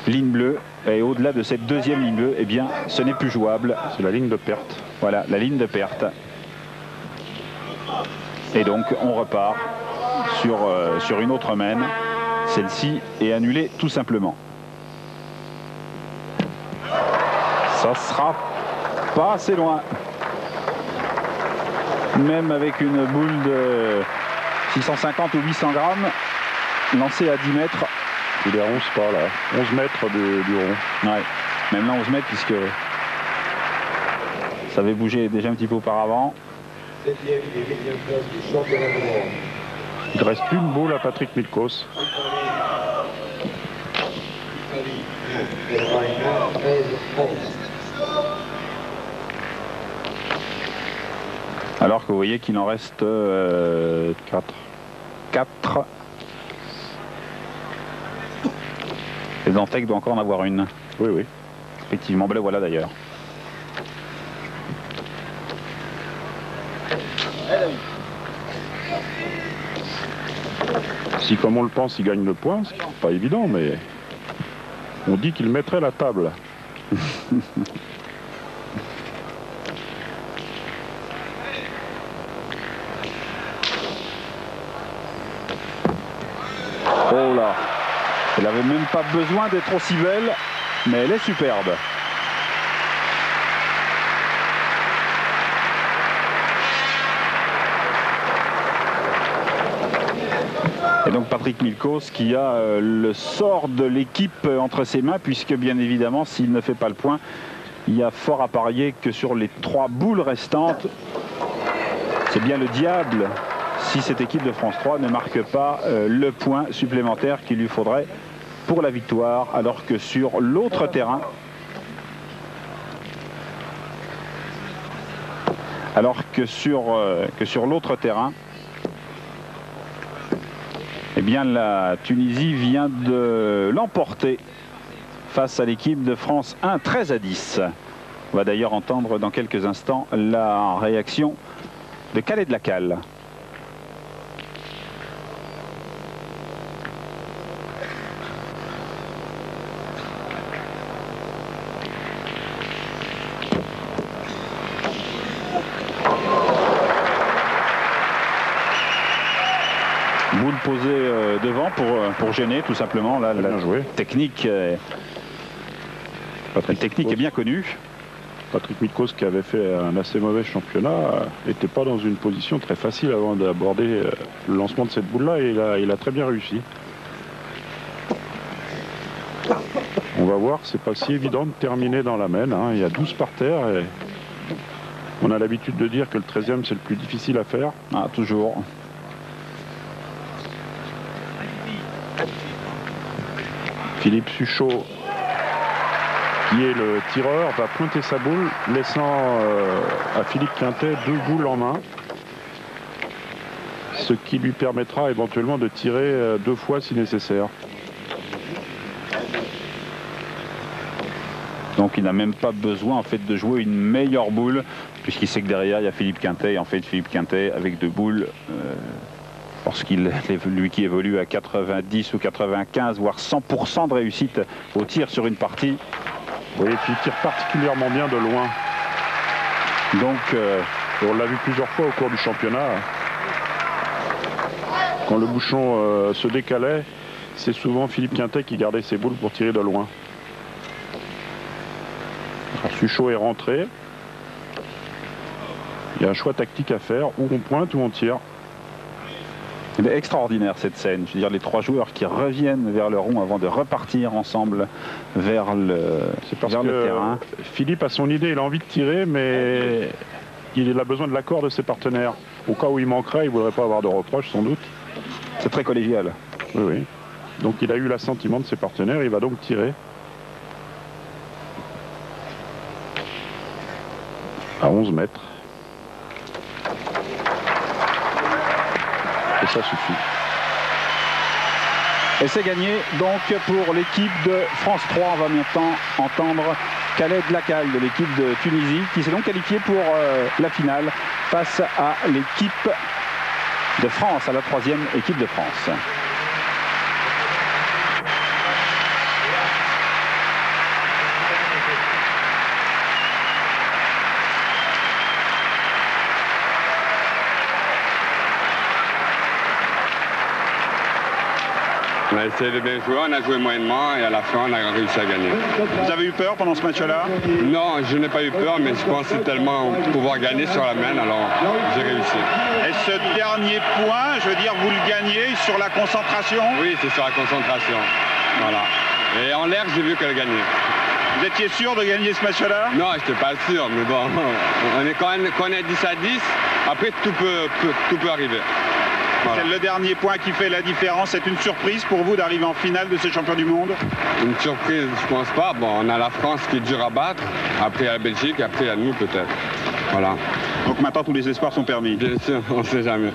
ligne bleue. Et au-delà de cette deuxième ligne bleue, eh bien, ce n'est plus jouable. C'est la ligne de perte. Voilà, la ligne de perte. Et donc, on repart sur une autre mène. Celle-ci est annulée tout simplement. Ça sera pas assez loin. Même avec une boule de 650 ou 800 grammes, lancée à 10 mètres. Il est à 11 pas là, 11 mètres du rond. Ouais, même là 11 mètres puisque ça avait bougé déjà un petit peu auparavant. Il ne reste plus une boule à Patrick Milkos. Alors que vous voyez qu'il en reste 4. Et Dantec doit encore en avoir une. Oui, oui. Effectivement, ben le voilà d'ailleurs. Si, comme on le pense, il gagne le point, ce qui n'est pas évident, mais on dit qu'il mettrait la table. Oh là, elle n'avait même pas besoin d'être aussi belle, mais elle est superbe. Et donc Patrick Milkos qui a le sort de l'équipe entre ses mains, puisque bien évidemment, s'il ne fait pas le point, il y a fort à parier que sur les 3 boules restantes, c'est bien le diable si cette équipe de France 3 ne marque pas le point supplémentaire qu'il lui faudrait pour la victoire, alors que sur l'autre terrain, l'autre terrain, eh bien la Tunisie vient de l'emporter face à l'équipe de France 1, 13-10. On va d'ailleurs entendre dans quelques instants la réaction de Khaled Lacal. Boule posée devant pour gêner tout simplement. Là, la technique est bien connue. Patrick Milkos, qui avait fait un assez mauvais championnat, n'était pas dans une position très facile avant d'aborder le lancement de cette boule-là, et il a très bien réussi. On va voir, c'est pas si évident de terminer dans la mène, hein. Il y a 12 par terre, et on a l'habitude de dire que le 13e c'est le plus difficile à faire. Ah, toujours. Philippe Suchot, qui est le tireur, va pointer sa boule, laissant à Philippe Quintet 2 boules en main, ce qui lui permettra éventuellement de tirer 2 fois si nécessaire. Donc il n'a même pas besoin en fait de jouer une meilleure boule, puisqu'il sait que derrière il y a Philippe Quintet, et en fait Philippe Quintet avec 2 boules, lui qui évolue à 90 ou 95 voire 100% de réussite au tir sur une partie. Oui, et puis il tire particulièrement bien de loin. Donc on l'a vu plusieurs fois au cours du championnat. Quand le bouchon se décalait, c'est souvent Philippe Quintet qui gardait ses boules pour tirer de loin. Alors, Suchot est rentré. Il y a un choix tactique à faire, où on pointe ou on tire. C'est extraordinaire cette scène. Je veux dire, les 3 joueurs qui reviennent vers le rond avant de repartir ensemble vers le terrain. Philippe a son idée, il a envie de tirer, mais il a besoin de l'accord de ses partenaires. Au cas où il manquerait, il ne voudrait pas avoir de reproches sans doute. C'est très collégial. Oui, oui. Donc il a eu l'assentiment de ses partenaires, il va donc tirer. à 11 mètres. Et ça suffit. Et c'est gagné donc pour l'équipe de France 3. On va maintenant entendre Khaled Lacal de l'équipe de Tunisie qui s'est donc qualifié pour la finale face à l'équipe de France, à la 3e équipe de France. On a essayé de bien jouer, on a joué moyennement et à la fin on a réussi à gagner. Vous avez eu peur pendant ce match-là? Non, je n'ai pas eu peur, mais je pensais tellement pouvoir gagner sur la main, alors j'ai réussi. Et ce dernier point, je veux dire, vous le gagnez sur la concentration? Oui, c'est sur la concentration. Voilà. Et en l'air, j'ai vu qu'elle gagnait. Vous étiez sûr de gagner ce match-là? Non, je n'étais pas sûr, mais bon, quand on est 10 à 10, après tout peut arriver. Voilà. C'est le dernier point qui fait la différence. C'est une surprise pour vous d'arriver en finale de ce champion du monde? Une surprise, je pense pas. Bon, on a la France qui est dure à battre, après il y a la Belgique, après il y a nous peut-être. Voilà. Donc maintenant tous les espoirs sont permis? Bien sûr, on ne sait jamais.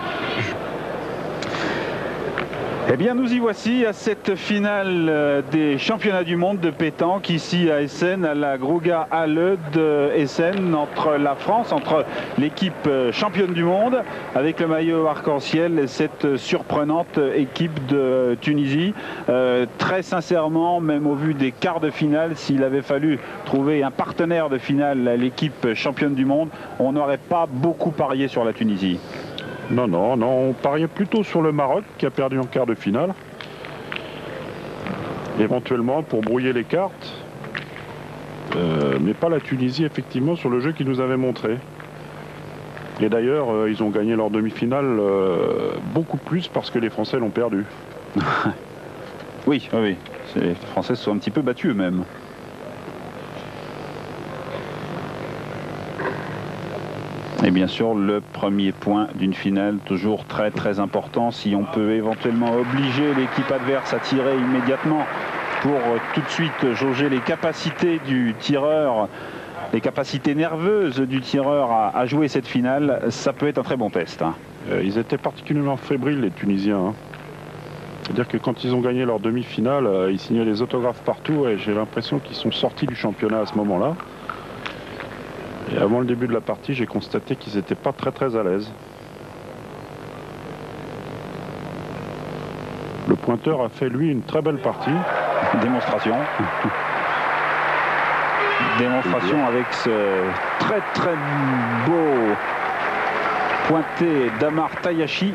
Eh bien, nous y voici à cette finale des championnats du monde de pétanque ici à Essen, à la Gruga Halle de Essen, entre la France, entre l'équipe championne du monde avec le maillot arc-en-ciel et cette surprenante équipe de Tunisie. Très sincèrement, même au vu des quarts de finale, s'il avait fallu trouver un partenaire de finale à l'équipe championne du monde, on n'aurait pas beaucoup parié sur la Tunisie. Non, non, non, on pariait plutôt sur le Maroc qui a perdu en quart de finale. Éventuellement pour brouiller les cartes. Mais pas la Tunisie, effectivement, sur le jeu qu'ils nous avaient montré. Et d'ailleurs, ils ont gagné leur demi-finale beaucoup plus parce que les Français l'ont perdu. Oui, oui, les Français se sont un petit peu battus eux-mêmes. Et bien sûr, le premier point d'une finale, toujours très très important. Si on peut éventuellement obliger l'équipe adverse à tirer immédiatement pour tout de suite jauger les capacités du tireur, les capacités nerveuses du tireur à jouer cette finale, ça peut être un très bon test. Ils étaient particulièrement fébriles, les Tunisiens. Hein. C'est-à-dire que quand ils ont gagné leur demi-finale, ils signaient des autographes partout et j'ai l'impression qu'ils sont sortis du championnat à ce moment-là. Et avant le début de la partie, j'ai constaté qu'ils n'étaient pas très très à l'aise. Le pointeur a fait, lui, une très belle partie. Démonstration. Démonstration avec ce très très beau pointé d'Amar Tayashi.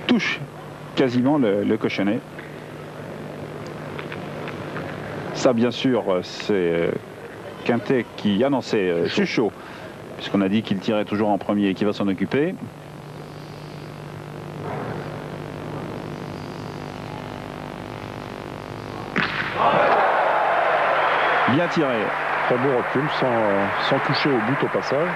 Touche quasiment le cochonnet. Ça, bien sûr, c'est Quintet qui... Ah non, c'est Suchot, puisqu'on a dit qu'il tirait toujours en premier et qu'il va s'en occuper. Bien tiré. Très beau recul, sans toucher au but au passage.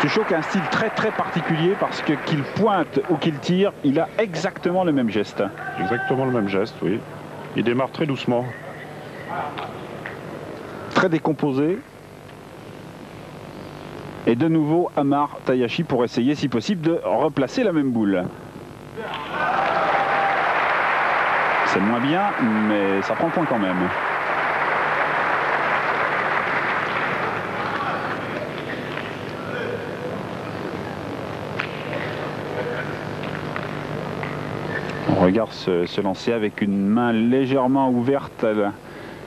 Suchot qui a un style très très particulier parce que qu'il pointe ou qu'il tire, il a exactement le même geste. Exactement le même geste, oui. Il démarre très doucement. Très décomposé. Et de nouveau Amar Tayashi pour essayer si possible de replacer la même boule. C'est moins bien, mais ça prend le point quand même. On regarde se lancer avec une main légèrement ouverte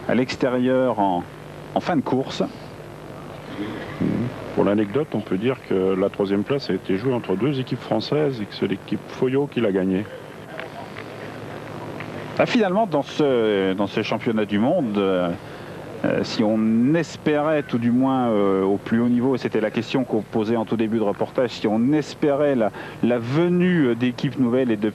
à l'extérieur en fin de course. Pour l'anecdote, on peut dire que la troisième place a été jouée entre deux équipes françaises et que c'est l'équipe Foyot qui l'a gagnée. Finalement, dans ce championnat du monde, si on espérait, tout du moins au plus haut niveau, et c'était la question qu'on posait en tout début de reportage, si on espérait la venue d'équipes nouvelles et de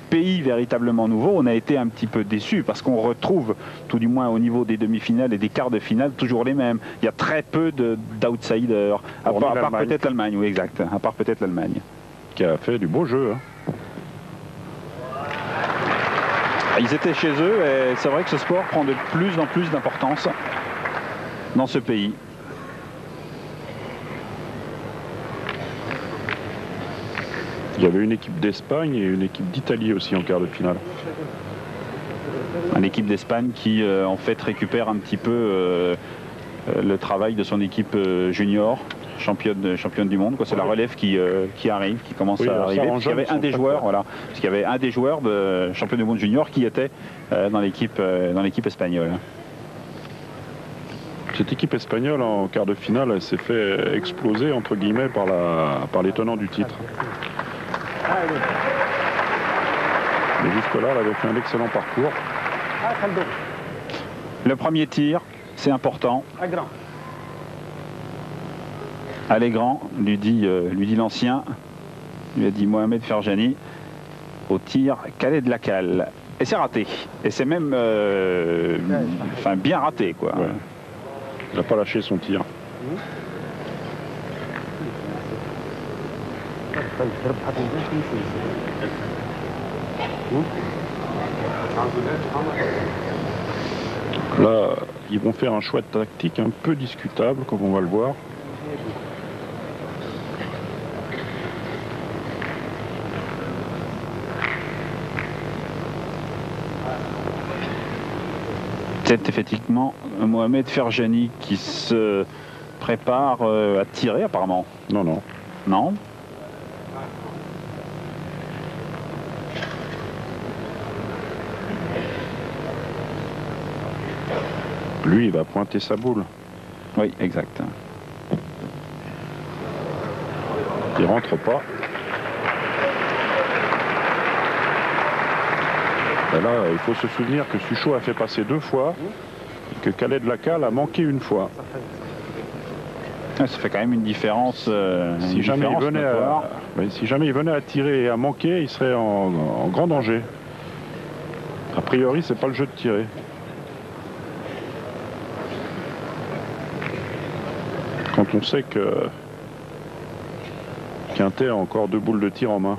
pays véritablement nouveaux, on a été un petit peu déçus parce qu'on retrouve, tout du moins au niveau des demi-finales et des quarts de finale, toujours les mêmes. Il y a très peu d'outsiders, à part peut-être l'Allemagne, oui exact, à part peut-être l'Allemagne. Qui a fait du beau jeu. Hein. Ils étaient chez eux et c'est vrai que ce sport prend de plus en plus d'importance dans ce pays. Il y avait une équipe d'Espagne et une équipe d'Italie aussi en quart de finale. Une équipe d'Espagne qui en fait récupère un petit peu le travail de son équipe junior, championne du monde. C'est la relève qui arrive, qui commence à arriver. Parce qu'il y avait un des joueurs, voilà, parce qu'il y avait un des joueurs de champion du monde junior qui était dans l'équipe espagnole. Cette équipe espagnole en quart de finale, elle s'est fait exploser entre guillemets par les tenants du titre. Mais jusque-là, elle avait fait un excellent parcours. Le premier tir, c'est important. Allez grand, lui dit l'ancien, lui a dit Mohamed Ferjani, au tir Khaled Lacal. Et c'est raté. Et c'est même bien raté, quoi. Ouais. Il n'a pas lâché son tir. Là, ils vont faire un choix tactique un peu discutable, comme on va le voir. C'est effectivement Mohamed Ferjani qui se prépare à tirer apparemment. Non, non. Non. Lui, il va pointer sa boule. Oui, exact. Il rentre pas. Et là, il faut se souvenir que Suchot a fait passer 2 fois et que Khaled Lacal a manqué 1 fois. Ça fait quand même une différence. Si jamais il venait à tirer et à manquer, il serait en grand danger. A priori, c'est pas le jeu de tirer. Quand on sait que Quintet a encore 2 boules de tir en main.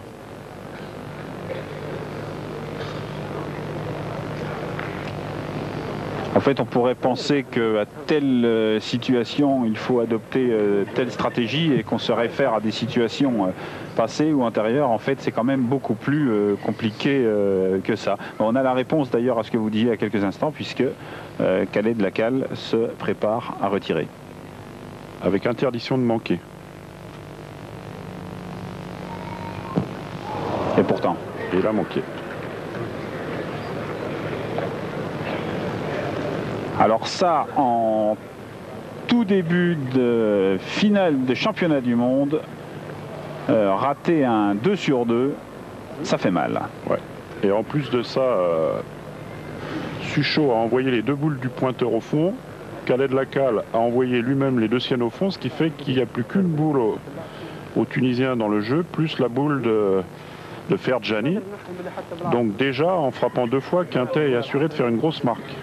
En fait, on pourrait penser qu'à telle situation, il faut adopter telle stratégie et qu'on se réfère à des situations passées ou antérieures. En fait, c'est quand même beaucoup plus compliqué que ça. On a la réponse d'ailleurs à ce que vous disiez il y a quelques instants, puisque Khaled Lacal se prépare à retirer. Avec interdiction de manquer. Et pourtant. Et il a manqué. Alors ça, en tout début de finale de championnat du monde, rater un 2 sur 2, ça fait mal. Ouais. Et en plus de ça, Suchot a envoyé les 2 boules du pointeur au fond. Khaled Lacal a envoyé lui-même les 2 siennes au fond, ce qui fait qu'il n'y a plus qu'une boule aux Tunisiens dans le jeu, plus la boule de Ferjani. Donc déjà, en frappant 2 fois, Quintet est assuré de faire une grosse marque.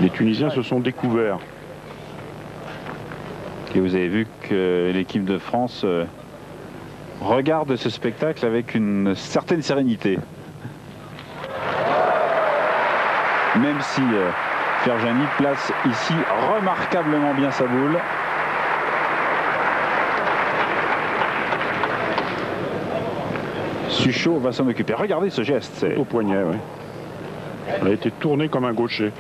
Les Tunisiens se sont découverts. Et vous avez vu que l'équipe de France regarde ce spectacle avec une certaine sérénité. Même si Ferjani place ici remarquablement bien sa boule. Suchot va s'en occuper. Regardez ce geste. Au poignet, oui. Elle a été tournée comme un gaucher.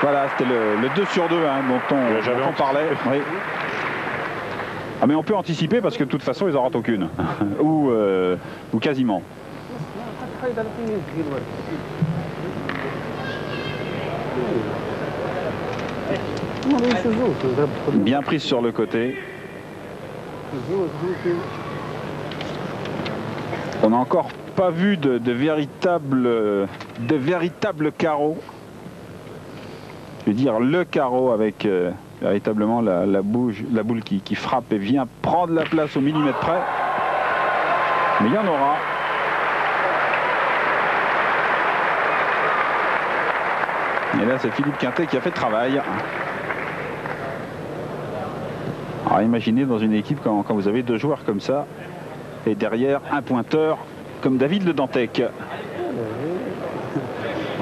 Voilà, c'était le 2 sur 2 hein, dont on parlait. Oui. Ah, mais on peut anticiper parce que de toute façon ils n'en ratent aucune. ou quasiment. Bien prise sur le côté. On n'a encore pas vu de véritable carreau. Je veux dire le carreau avec véritablement la boule qui frappe et vient prendre la place au millimètre près. Mais il y en aura. Et là c'est Philippe Quintet qui a fait le travail. Alors imaginez dans une équipe quand vous avez 2 joueurs comme ça, et derrière un pointeur comme David Le Dantec.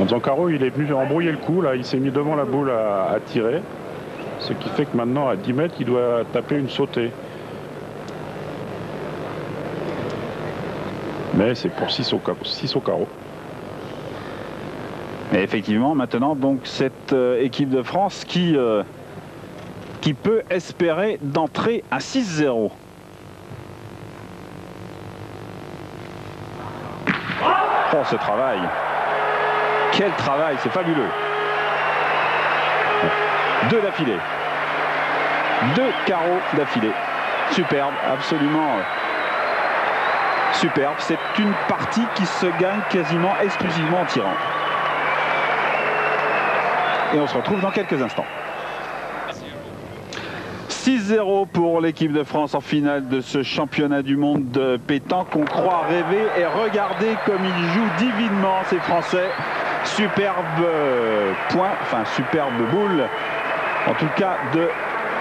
Zancaro, il est venu embrouiller le coup, là, il s'est mis devant la boule à tirer. Ce qui fait que maintenant, à 10 mètres, il doit taper une sautée. Mais c'est pour 6 au carreau. Et effectivement, maintenant, donc, cette équipe de France qui peut espérer d'entrer à 6-0. Oh, ce travail! Quel travail, c'est fabuleux! 2 d'affilée. 2 carreaux d'affilée. Superbe, absolument superbe. C'est une partie qui se gagne quasiment exclusivement en tirant. Et on se retrouve dans quelques instants. 6-0 pour l'équipe de France en finale de ce championnat du monde de pétanque. On croit rêver et regardez comme ils jouent divinement ces Français. Superbe point, enfin superbe boule, en tout cas de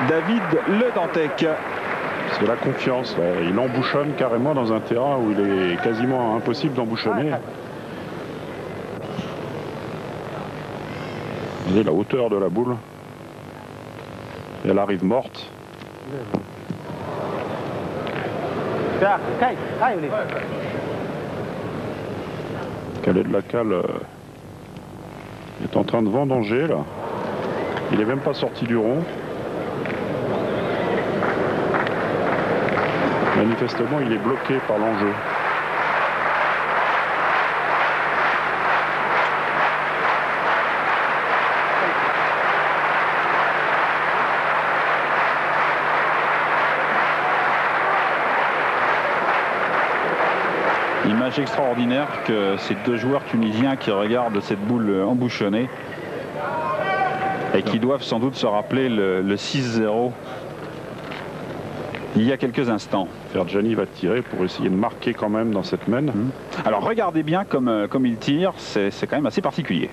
David Le Dantec. C'est la confiance, là. Il embouchonne carrément dans un terrain où il est quasiment impossible d'embouchonner. Vous voyez la hauteur de la boule. Et elle arrive morte. Calais de la Cale est en train de vendanger là. Il n'est même pas sorti du rond. Manifestement, il est bloqué par l'enjeu. Image extraordinaire que ces 2 joueurs tunisiens qui regardent cette boule embouchonnée et qui doivent sans doute se rappeler le 6-0 il y a quelques instants. Ferjani va tirer pour essayer de marquer quand même dans cette mène. Alors regardez bien comme il tire, c'est quand même assez particulier.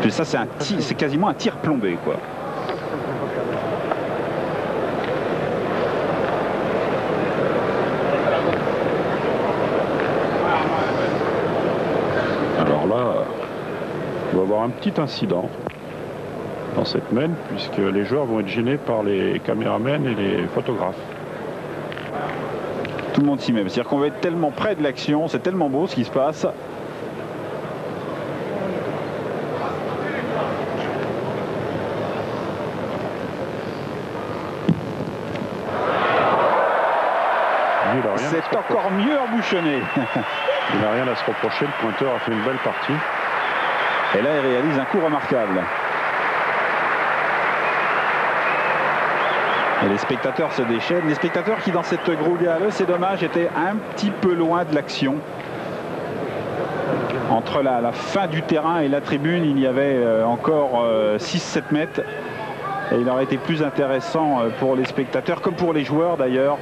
Puis ça c'est quasiment un tir plombé quoi. Alors là, on va avoir un petit incident dans cette mène, puisque les joueurs vont être gênés par les caméramens et les photographes. Tout le monde s'y met. C'est-à-dire qu'on va être tellement près de l'action, c'est tellement beau ce qui se passe. C'est encore mieux embouchonné. Il n'a rien à se reprocher, le pointeur a fait une belle partie. Et là, il réalise un coup remarquable. Et les spectateurs se déchaînent. Les spectateurs qui, dans cette Grouga, c'est dommage, étaient un petit peu loin de l'action. Entre la fin du terrain et la tribune, il y avait encore 6-7 mètres. Et il aurait été plus intéressant pour les spectateurs, comme pour les joueurs d'ailleurs,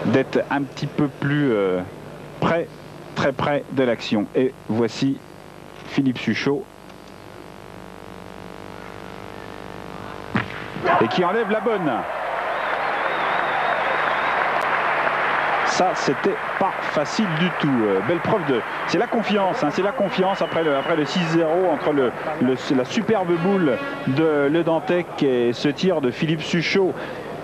d'être un petit peu plus près, très près de l'action. Et voici Philippe Suchot. Et qui enlève la bonne. Ça, c'était pas facile du tout. Belle preuve de... C'est la confiance, hein, c'est la confiance après le 6-0 entre la superbe boule de Le Dantec et ce tir de Philippe Suchot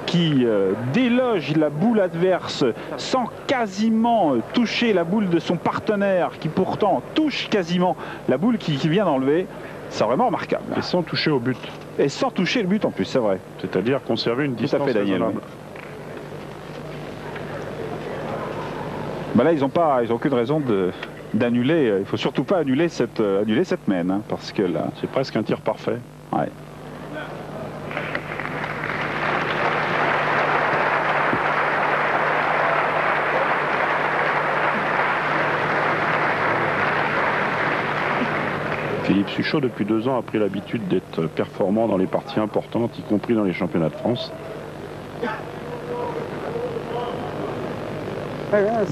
qui déloge la boule adverse sans quasiment toucher la boule de son partenaire qui pourtant touche quasiment la boule qui vient d'enlever. C'est vraiment remarquable. Et sans toucher au but. Et sans toucher le but en plus, c'est vrai. C'est-à-dire conserver une distance raisonnable. Bah là, ils n'ont aucune raison d'annuler. Il ne faut surtout pas annuler cette mène, hein, parce que là, c'est presque un tir parfait. Ouais. Philippe Suchot, depuis 2 ans, a pris l'habitude d'être performant dans les parties importantes, y compris dans les championnats de France.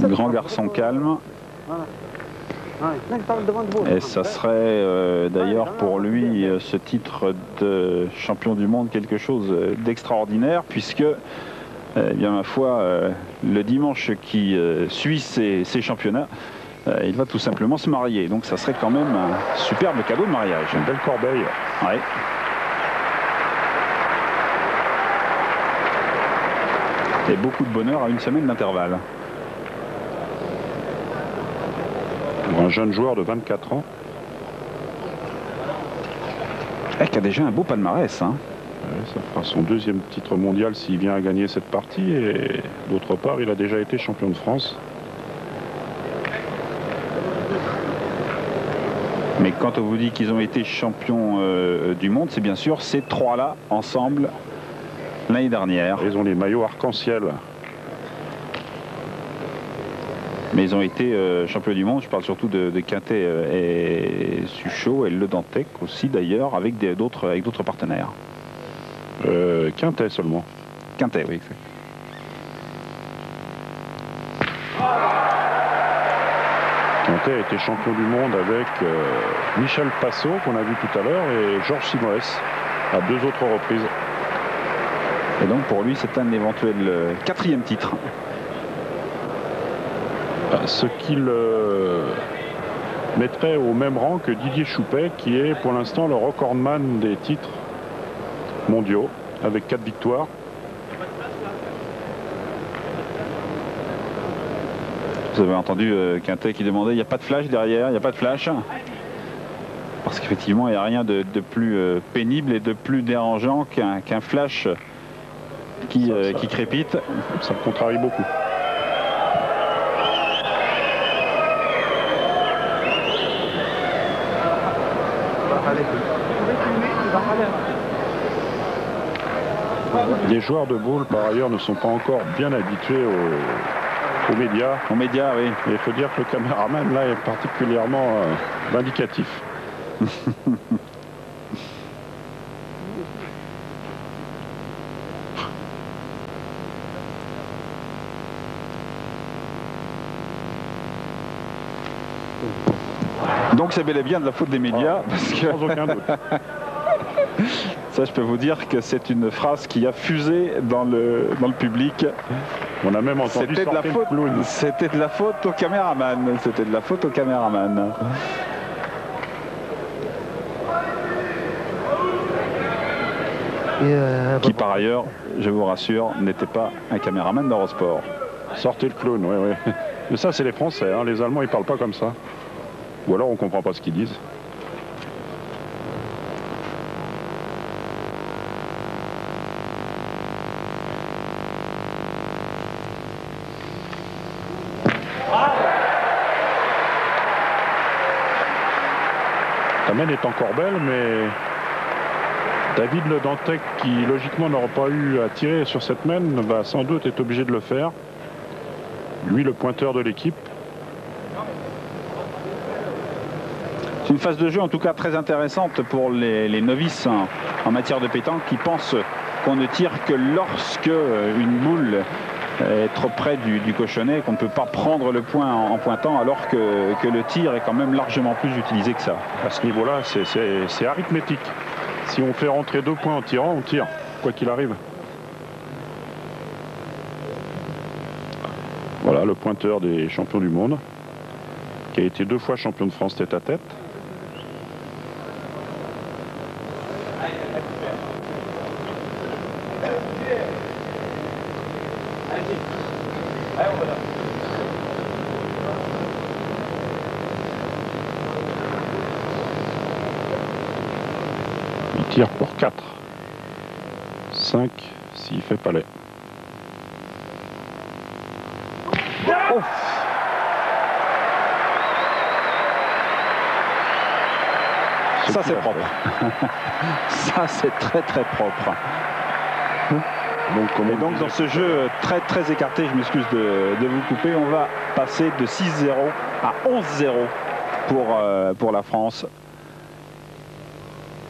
Grand garçon calme. Et ça serait d'ailleurs pour lui ce titre de champion du monde quelque chose d'extraordinaire, puisque eh bien, ma foi, le dimanche qui suit ces championnats, il va tout simplement se marier. Donc ça serait quand même un superbe cadeau de mariage. Une belle corbeille. Ouais. Et beaucoup de bonheur à une semaine d'intervalle. Pour un jeune joueur de 24 ans. Et qui a déjà un beau palmarès. Hein. Ouais, ça fera son deuxième titre mondial s'il vient à gagner cette partie. Et d'autre part, il a déjà été champion de France. Mais quand on vous dit qu'ils ont été champions du monde, c'est bien sûr ces trois-là ensemble l'année dernière. Ils ont les maillots arc-en-ciel. Mais ils ont été champions du monde, je parle surtout de Quintet et Suchot et Le Dantec aussi d'ailleurs, avec d'autres partenaires. Quintet seulement. Quintet, oui, exact. Quintet a été champion du monde avec Michel Passot, qu'on a vu tout à l'heure, et Georges Simoes, à 2 autres reprises. Et donc pour lui, c'est un éventuel 4e titre. Ce qu'il mettrait au même rang que Didier Choupet, qui est pour l'instant le recordman des titres mondiaux, avec 4 victoires. Vous avez entendu Quintet qui demandait, il n'y a pas de flash derrière, il n'y a pas de flash. Parce qu'effectivement, il n'y a rien de plus pénible et de plus dérangeant qu'un flash qui crépite. Ça me contrarie beaucoup. Les joueurs de boule, par ailleurs, ne sont pas encore bien habitués aux médias. Aux médias, oui. Et il faut dire que le caméraman, là, est particulièrement vindicatif. Donc c'est bel et bien de la faute des médias. Parce que... Sans aucun doute. Ça, je peux vous dire que c'est une phrase qui a fusé dans le public. On a même entendu c'était de la faute. C'était de la faute au caméraman. C'était de la faute au caméraman. Qui par ailleurs, je vous rassure, n'était pas un caméraman d'Eurosport. Sortez le clown, oui, oui. Mais ça, c'est les Français, hein. Les Allemands, ils parlent pas comme ça. Ou alors, on comprend pas ce qu'ils disent. La mène est encore belle, mais David Le Dantec, qui logiquement n'aura pas eu à tirer sur cette mène, va sans doute être obligé de le faire. Lui, le pointeur de l'équipe. C'est une phase de jeu en tout cas très intéressante pour les novices en matière de pétanque qui pensent qu'on ne tire que lorsque une boule est trop près du cochonnet, qu'on ne peut pas prendre le point en pointant, alors que le tir est quand même largement plus utilisé que ça. À ce niveau-là, c'est arithmétique. Si on fait rentrer 2 points en tirant, on tire, quoi qu'il arrive. Voilà le pointeur des champions du monde, qui a été 2 fois champion de France tête à tête. Il tire pour 4. 5 s'il fait palais. Oh. Ça c'est propre. Ça c'est très très propre. Et donc dans ce jeu très très écarté, je m'excuse de vous couper, on va passer de 6-0 à 11-0 pour la France.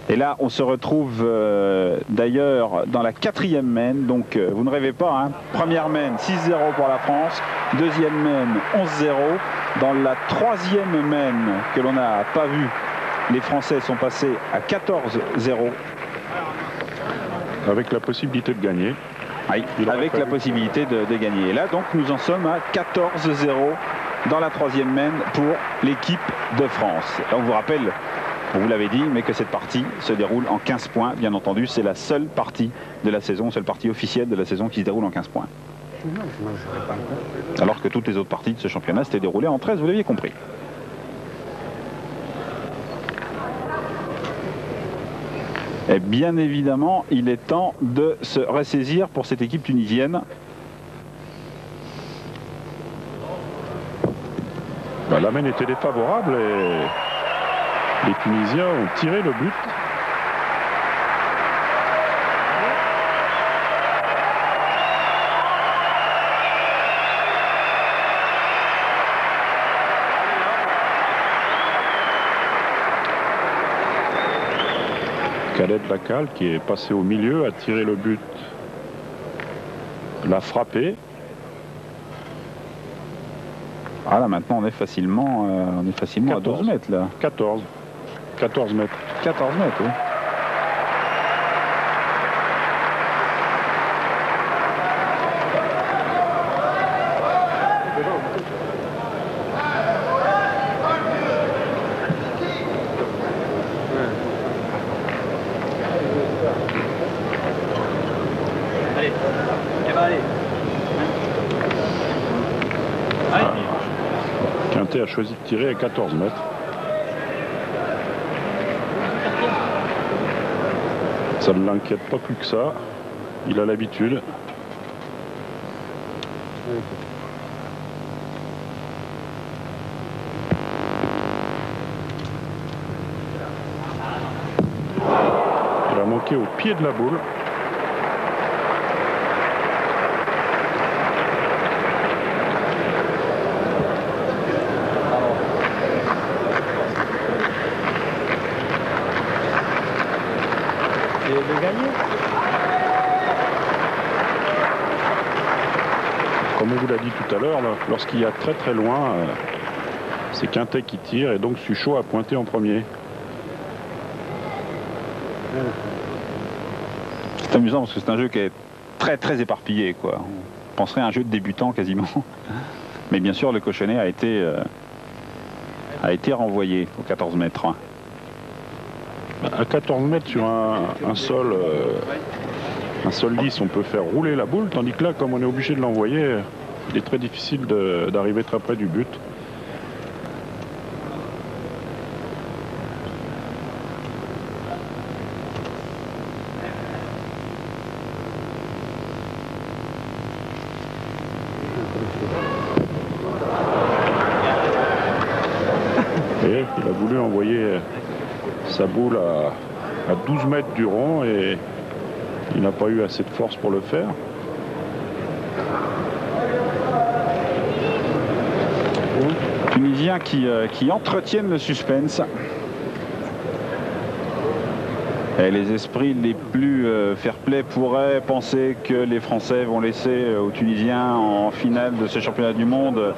Et là on se retrouve d'ailleurs dans la 4e mène, donc vous ne rêvez pas, hein. Première mène 6-0 pour la France, deuxième mène 11-0 Dans la troisième main que l'on n'a pas vue, les Français sont passés à 14-0. Avec la possibilité de gagner. Oui, avec la possibilité de gagner. Et là, donc, nous en sommes à 14-0 dans la troisième main pour l'équipe de France. On vous rappelle, on vous l'avait dit, mais que cette partie se déroule en 15 points. Bien entendu, c'est la seule partie de la saison, seule partie officielle de la saison qui se déroule en 15 points. Alors que toutes les autres parties de ce championnat s'étaient déroulées en 13, vous l'aviez compris. Et bien évidemment, il est temps de se ressaisir pour cette équipe tunisienne. La main était défavorable et les Tunisiens ont tiré le but. Khaled Lacal qui est passé au milieu, a tiré le but, l'a frappé. Ah là maintenant on est facilement, 14, à 12 mètres là. 14 mètres. 14 mètres, oui. Quintet a choisi de tirer à 14 mètres. Ça ne l'inquiète pas plus que ça. Il a l'habitude. Il a manqué au pied de la boule. Comme on vous l'a dit tout à l'heure, lorsqu'il y a très très loin, c'est Quintet qui tire et donc Suchot a pointé en premier. C'est amusant parce que c'est un jeu qui est très très éparpillé, quoi. On penserait à un jeu de débutant quasiment. Mais bien sûr le cochonnet a été renvoyé aux 14 mètres. À 14 mètres sur un sol lisse, on peut faire rouler la boule, tandis que là, comme on est obligé de l'envoyer, il est très difficile d'arriver très près du but. Et il a voulu envoyer sa boule à 12 mètres du rond et il n'a pas eu assez de force pour le faire. Tunisiens qui entretiennent le suspense. Et les esprits les plus fair-play pourraient penser que les Français vont laisser aux Tunisiens en finale de ce championnat du monde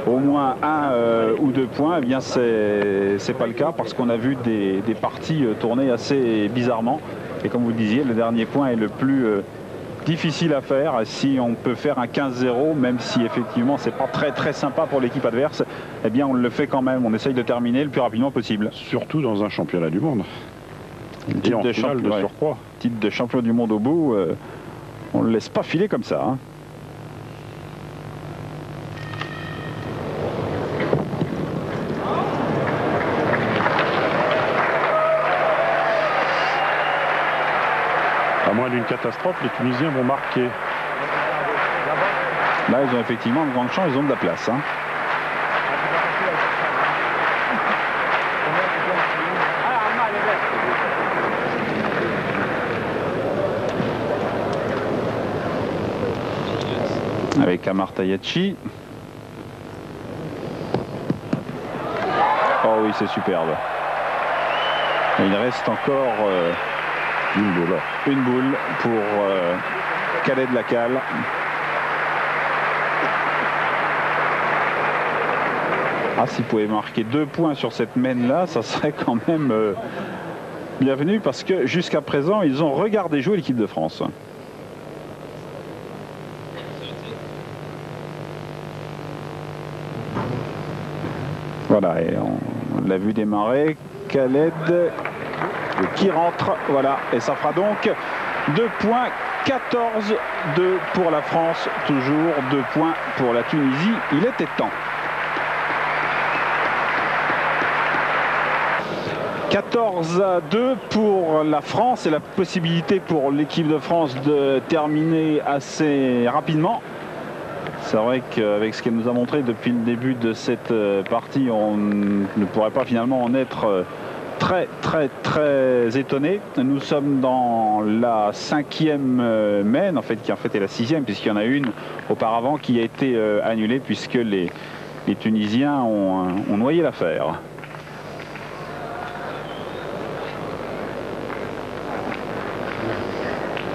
au moins 1 ou 2 points. Eh bien, c'est pas le cas parce qu'on a vu des parties tourner assez bizarrement. Et comme vous le disiez, le dernier point est le plus difficile à faire. Si on peut faire un 15-0, même si effectivement c'est pas très très sympa pour l'équipe adverse, eh bien on le fait quand même. On essaye de terminer le plus rapidement possible. Surtout dans un championnat du monde. Titre de surcroît. Titre de champion du monde au bout, on ne le laisse pas filer comme ça. Hein. À moins d'une catastrophe, les Tunisiens vont marquer. Là, ils ont effectivement de grandes chances, ils ont de la place. Hein. Avec Amar Tayachi. Oh oui, c'est superbe. Et il reste encore une boule pour Khaled Lacal. Ah, s'il pouvait marquer 2 points sur cette mène-là, ça serait quand même bienvenu, parce que jusqu'à présent, ils ont regardé jouer l'équipe de France. Voilà, et on l'a vu démarrer. Khaled qui rentre, voilà, et ça fera donc 2 points, 14-2 pour la France, toujours 2 points pour la Tunisie, il était temps. 14-2 pour la France et la possibilité pour l'équipe de France de terminer assez rapidement. C'est vrai qu'avec ce qu'elle nous a montré depuis le début de cette partie, on ne pourrait pas finalement en être très étonné. Nous sommes dans la 5e mène, en fait, qui en fait est la 6e, puisqu'il y en a une auparavant qui a été annulée, puisque les Tunisiens ont noyé l'affaire.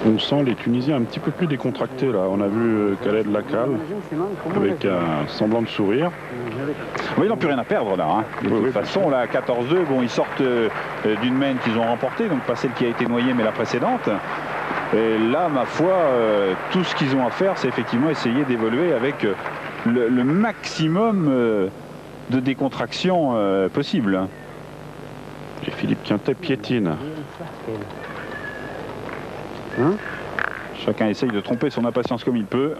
On sent les Tunisiens un petit peu plus décontractés là. On a vu Khaled Lakal avec un semblant de sourire. Oui, ils n'ont plus rien à perdre là. Hein. De toute façon, là, 14-2, bon, ils sortent d'une main qu'ils ont remportée, donc pas celle qui a été noyée, mais la précédente. Et là, ma foi, tout ce qu'ils ont à faire, c'est effectivement essayer d'évoluer avec le maximum de décontraction possible. Et Philippe Quintet piétine. Hein? Chacun essaye de tromper son impatience comme il peut.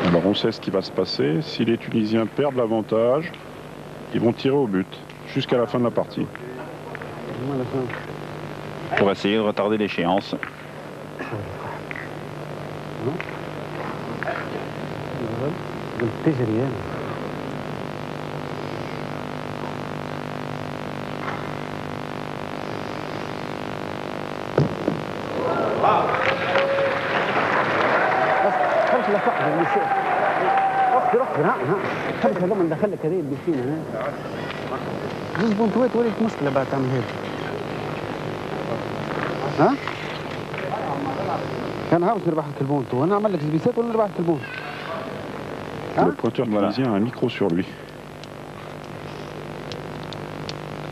Alors on sait ce qui va se passer. Si les Tunisiens perdent l'avantage, ils vont tirer au but jusqu'à la fin de la partie. Pour essayer de retarder l'échéance. ها؟ كان هاوس نربح الكلبون تو انا اعمل لك سبيسات ولا نربح الكلبون؟ Le pointeur tunisien a un micro sur lui.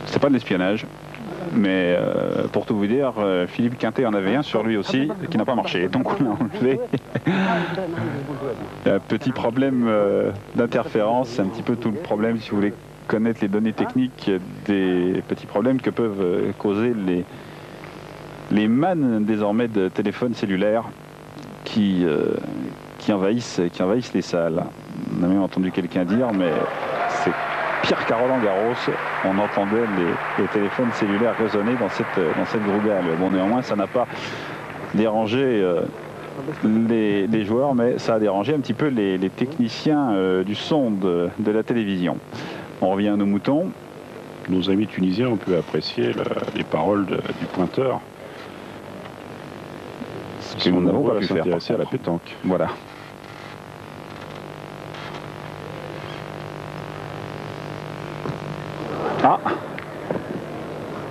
C'est pas de l'espionnage, mais pour tout vous dire, Philippe Quintet en avait un sur lui aussi qui n'a pas marché, donc on l'a enlevé. Un petit problème d'interférence, c'est un petit peu tout le problème si vous voulez connaître les données techniques des petits problèmes que peuvent causer les mannes désormais de téléphones cellulaires qui envahissent les salles. On a même entendu quelqu'un dire, mais c'est pire qu'à Roland-Garros, on entendait les téléphones cellulaires résonner dans cette grougale. Bon, néanmoins, ça n'a pas dérangé les joueurs, mais ça a dérangé un petit peu les techniciens du son de la télévision. On revient à nos moutons. Nos amis tunisiens ont pu apprécier les paroles du pointeur. Ce que nous n'avons pas pu faire. S'intéresser à la pétanque. Voilà. Ah, un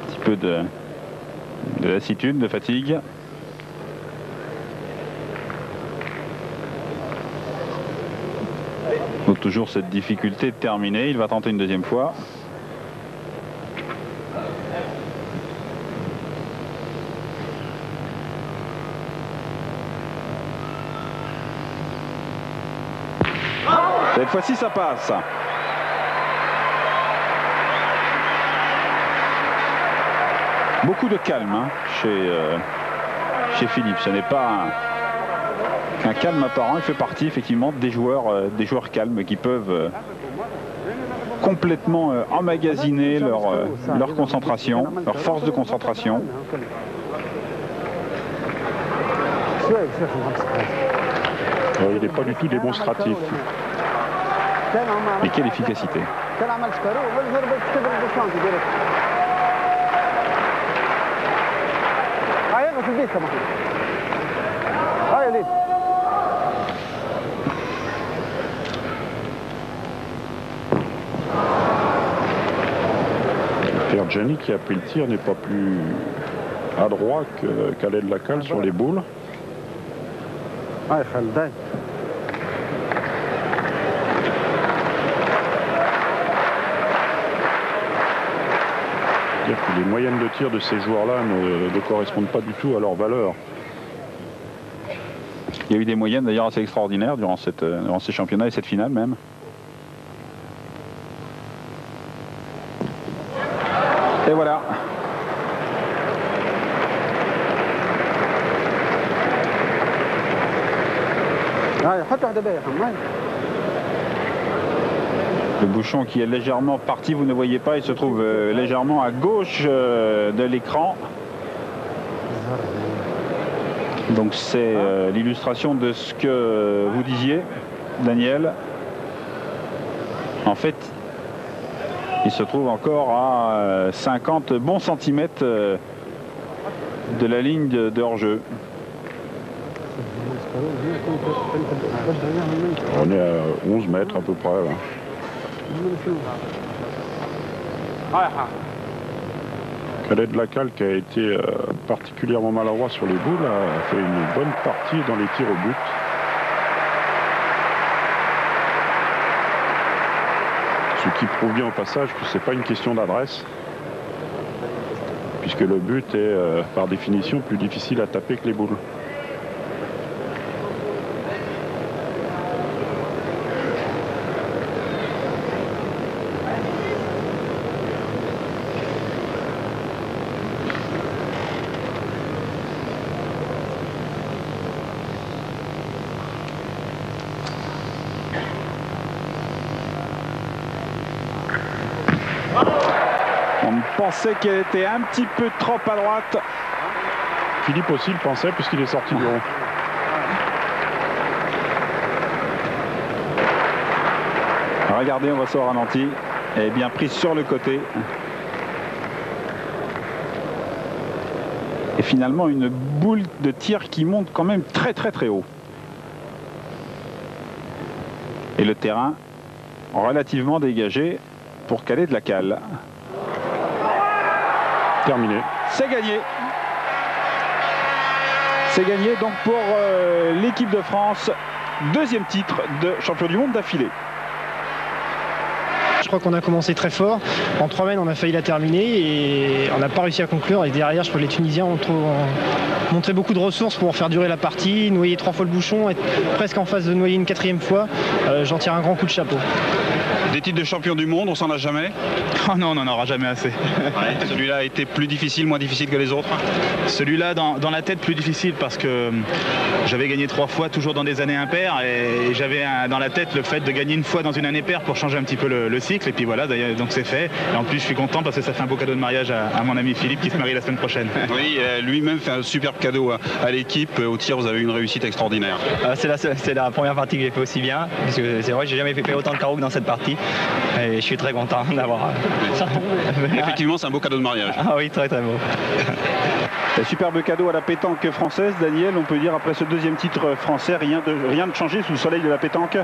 petit peu de lassitude, de fatigue. Donc toujours cette difficulté de terminer. Il va tenter une deuxième fois. Cette fois-ci, ça passe. Beaucoup de calme hein, chez Philippe. Ce n'est pas qu'un calme apparent. Il fait partie effectivement des joueurs calmes qui peuvent complètement emmagasiner leur concentration, leur force de concentration. Alors, il n'est pas du tout démonstratif. Et quelle efficacité. Erjani qui a pris le tir n'est pas plus adroit que Khaled Lacal sur les boules. Dire que les moyennes de tir de ces joueurs-là ne correspondent pas du tout à leur valeur. Il y a eu des moyennes d'ailleurs assez extraordinaires durant ces championnats et cette finale même. Et voilà. Le bouchon qui est légèrement parti, vous ne voyez pas, il se trouve légèrement à gauche de l'écran. Donc c'est l'illustration de ce que vous disiez, Daniel. En fait, il se trouve encore à 50 bons centimètres de la ligne de hors-jeu. On est à 11 mètres à peu près. Là. Khaled Lacal, qui a été particulièrement maladroit sur les boules, a fait une bonne partie dans les tirs au but. Ce qui prouve bien au passage que ce n'est pas une question d'adresse, puisque le but est par définition plus difficile à taper que les boules. On pensait qu'elle était un petit peu trop à droite. Philippe aussi le pensait puisqu'il est sorti du rond. Regardez, on va se au ralenti. Elle est bien prise sur le côté. Et finalement, une boule de tir qui monte quand même très très très haut. Et le terrain relativement dégagé pour Khaled Lacal. Terminé. C'est gagné. C'est gagné donc pour l'équipe de France. Deuxième titre de champion du monde d'affilée. Je crois qu'on a commencé très fort. En 3 mètres, on a failli la terminer et on n'a pas réussi à conclure. Et derrière, je crois que les Tunisiens ont montré beaucoup de ressources pour faire durer la partie, noyer 3 fois le bouchon, être presque en phase de noyer une 4e fois. J'en tire un grand coup de chapeau. Des titres de champion du monde, on s'en a jamais? Oh non, on n'en aura jamais assez. Ouais. Celui-là a été plus difficile, moins difficile que les autres? Celui-là, dans la tête, plus difficile parce que j'avais gagné 3 fois, toujours dans des années impaires, et j'avais dans la tête le fait de gagner une fois dans une année paire pour changer un petit peu le cycle, et puis voilà, donc c'est fait. Et en plus, je suis content parce que ça fait un beau cadeau de mariage à mon ami Philippe qui se marie la semaine prochaine. Oui, lui-même fait un superbe cadeau à l'équipe. Au tir, vous avez eu une réussite extraordinaire. C'est la première partie que j'ai fait aussi bien, parce que c'est vrai que j'ai jamais fait autant de carreaux que dans cette partie. Et je suis très content d'avoir ça. Effectivement, c'est un beau cadeau de mariage. Ah oui, très très beau. Un superbe cadeau à la pétanque française. Daniel, on peut dire après ce deuxième titre français, rien de changé sous le soleil de la pétanque?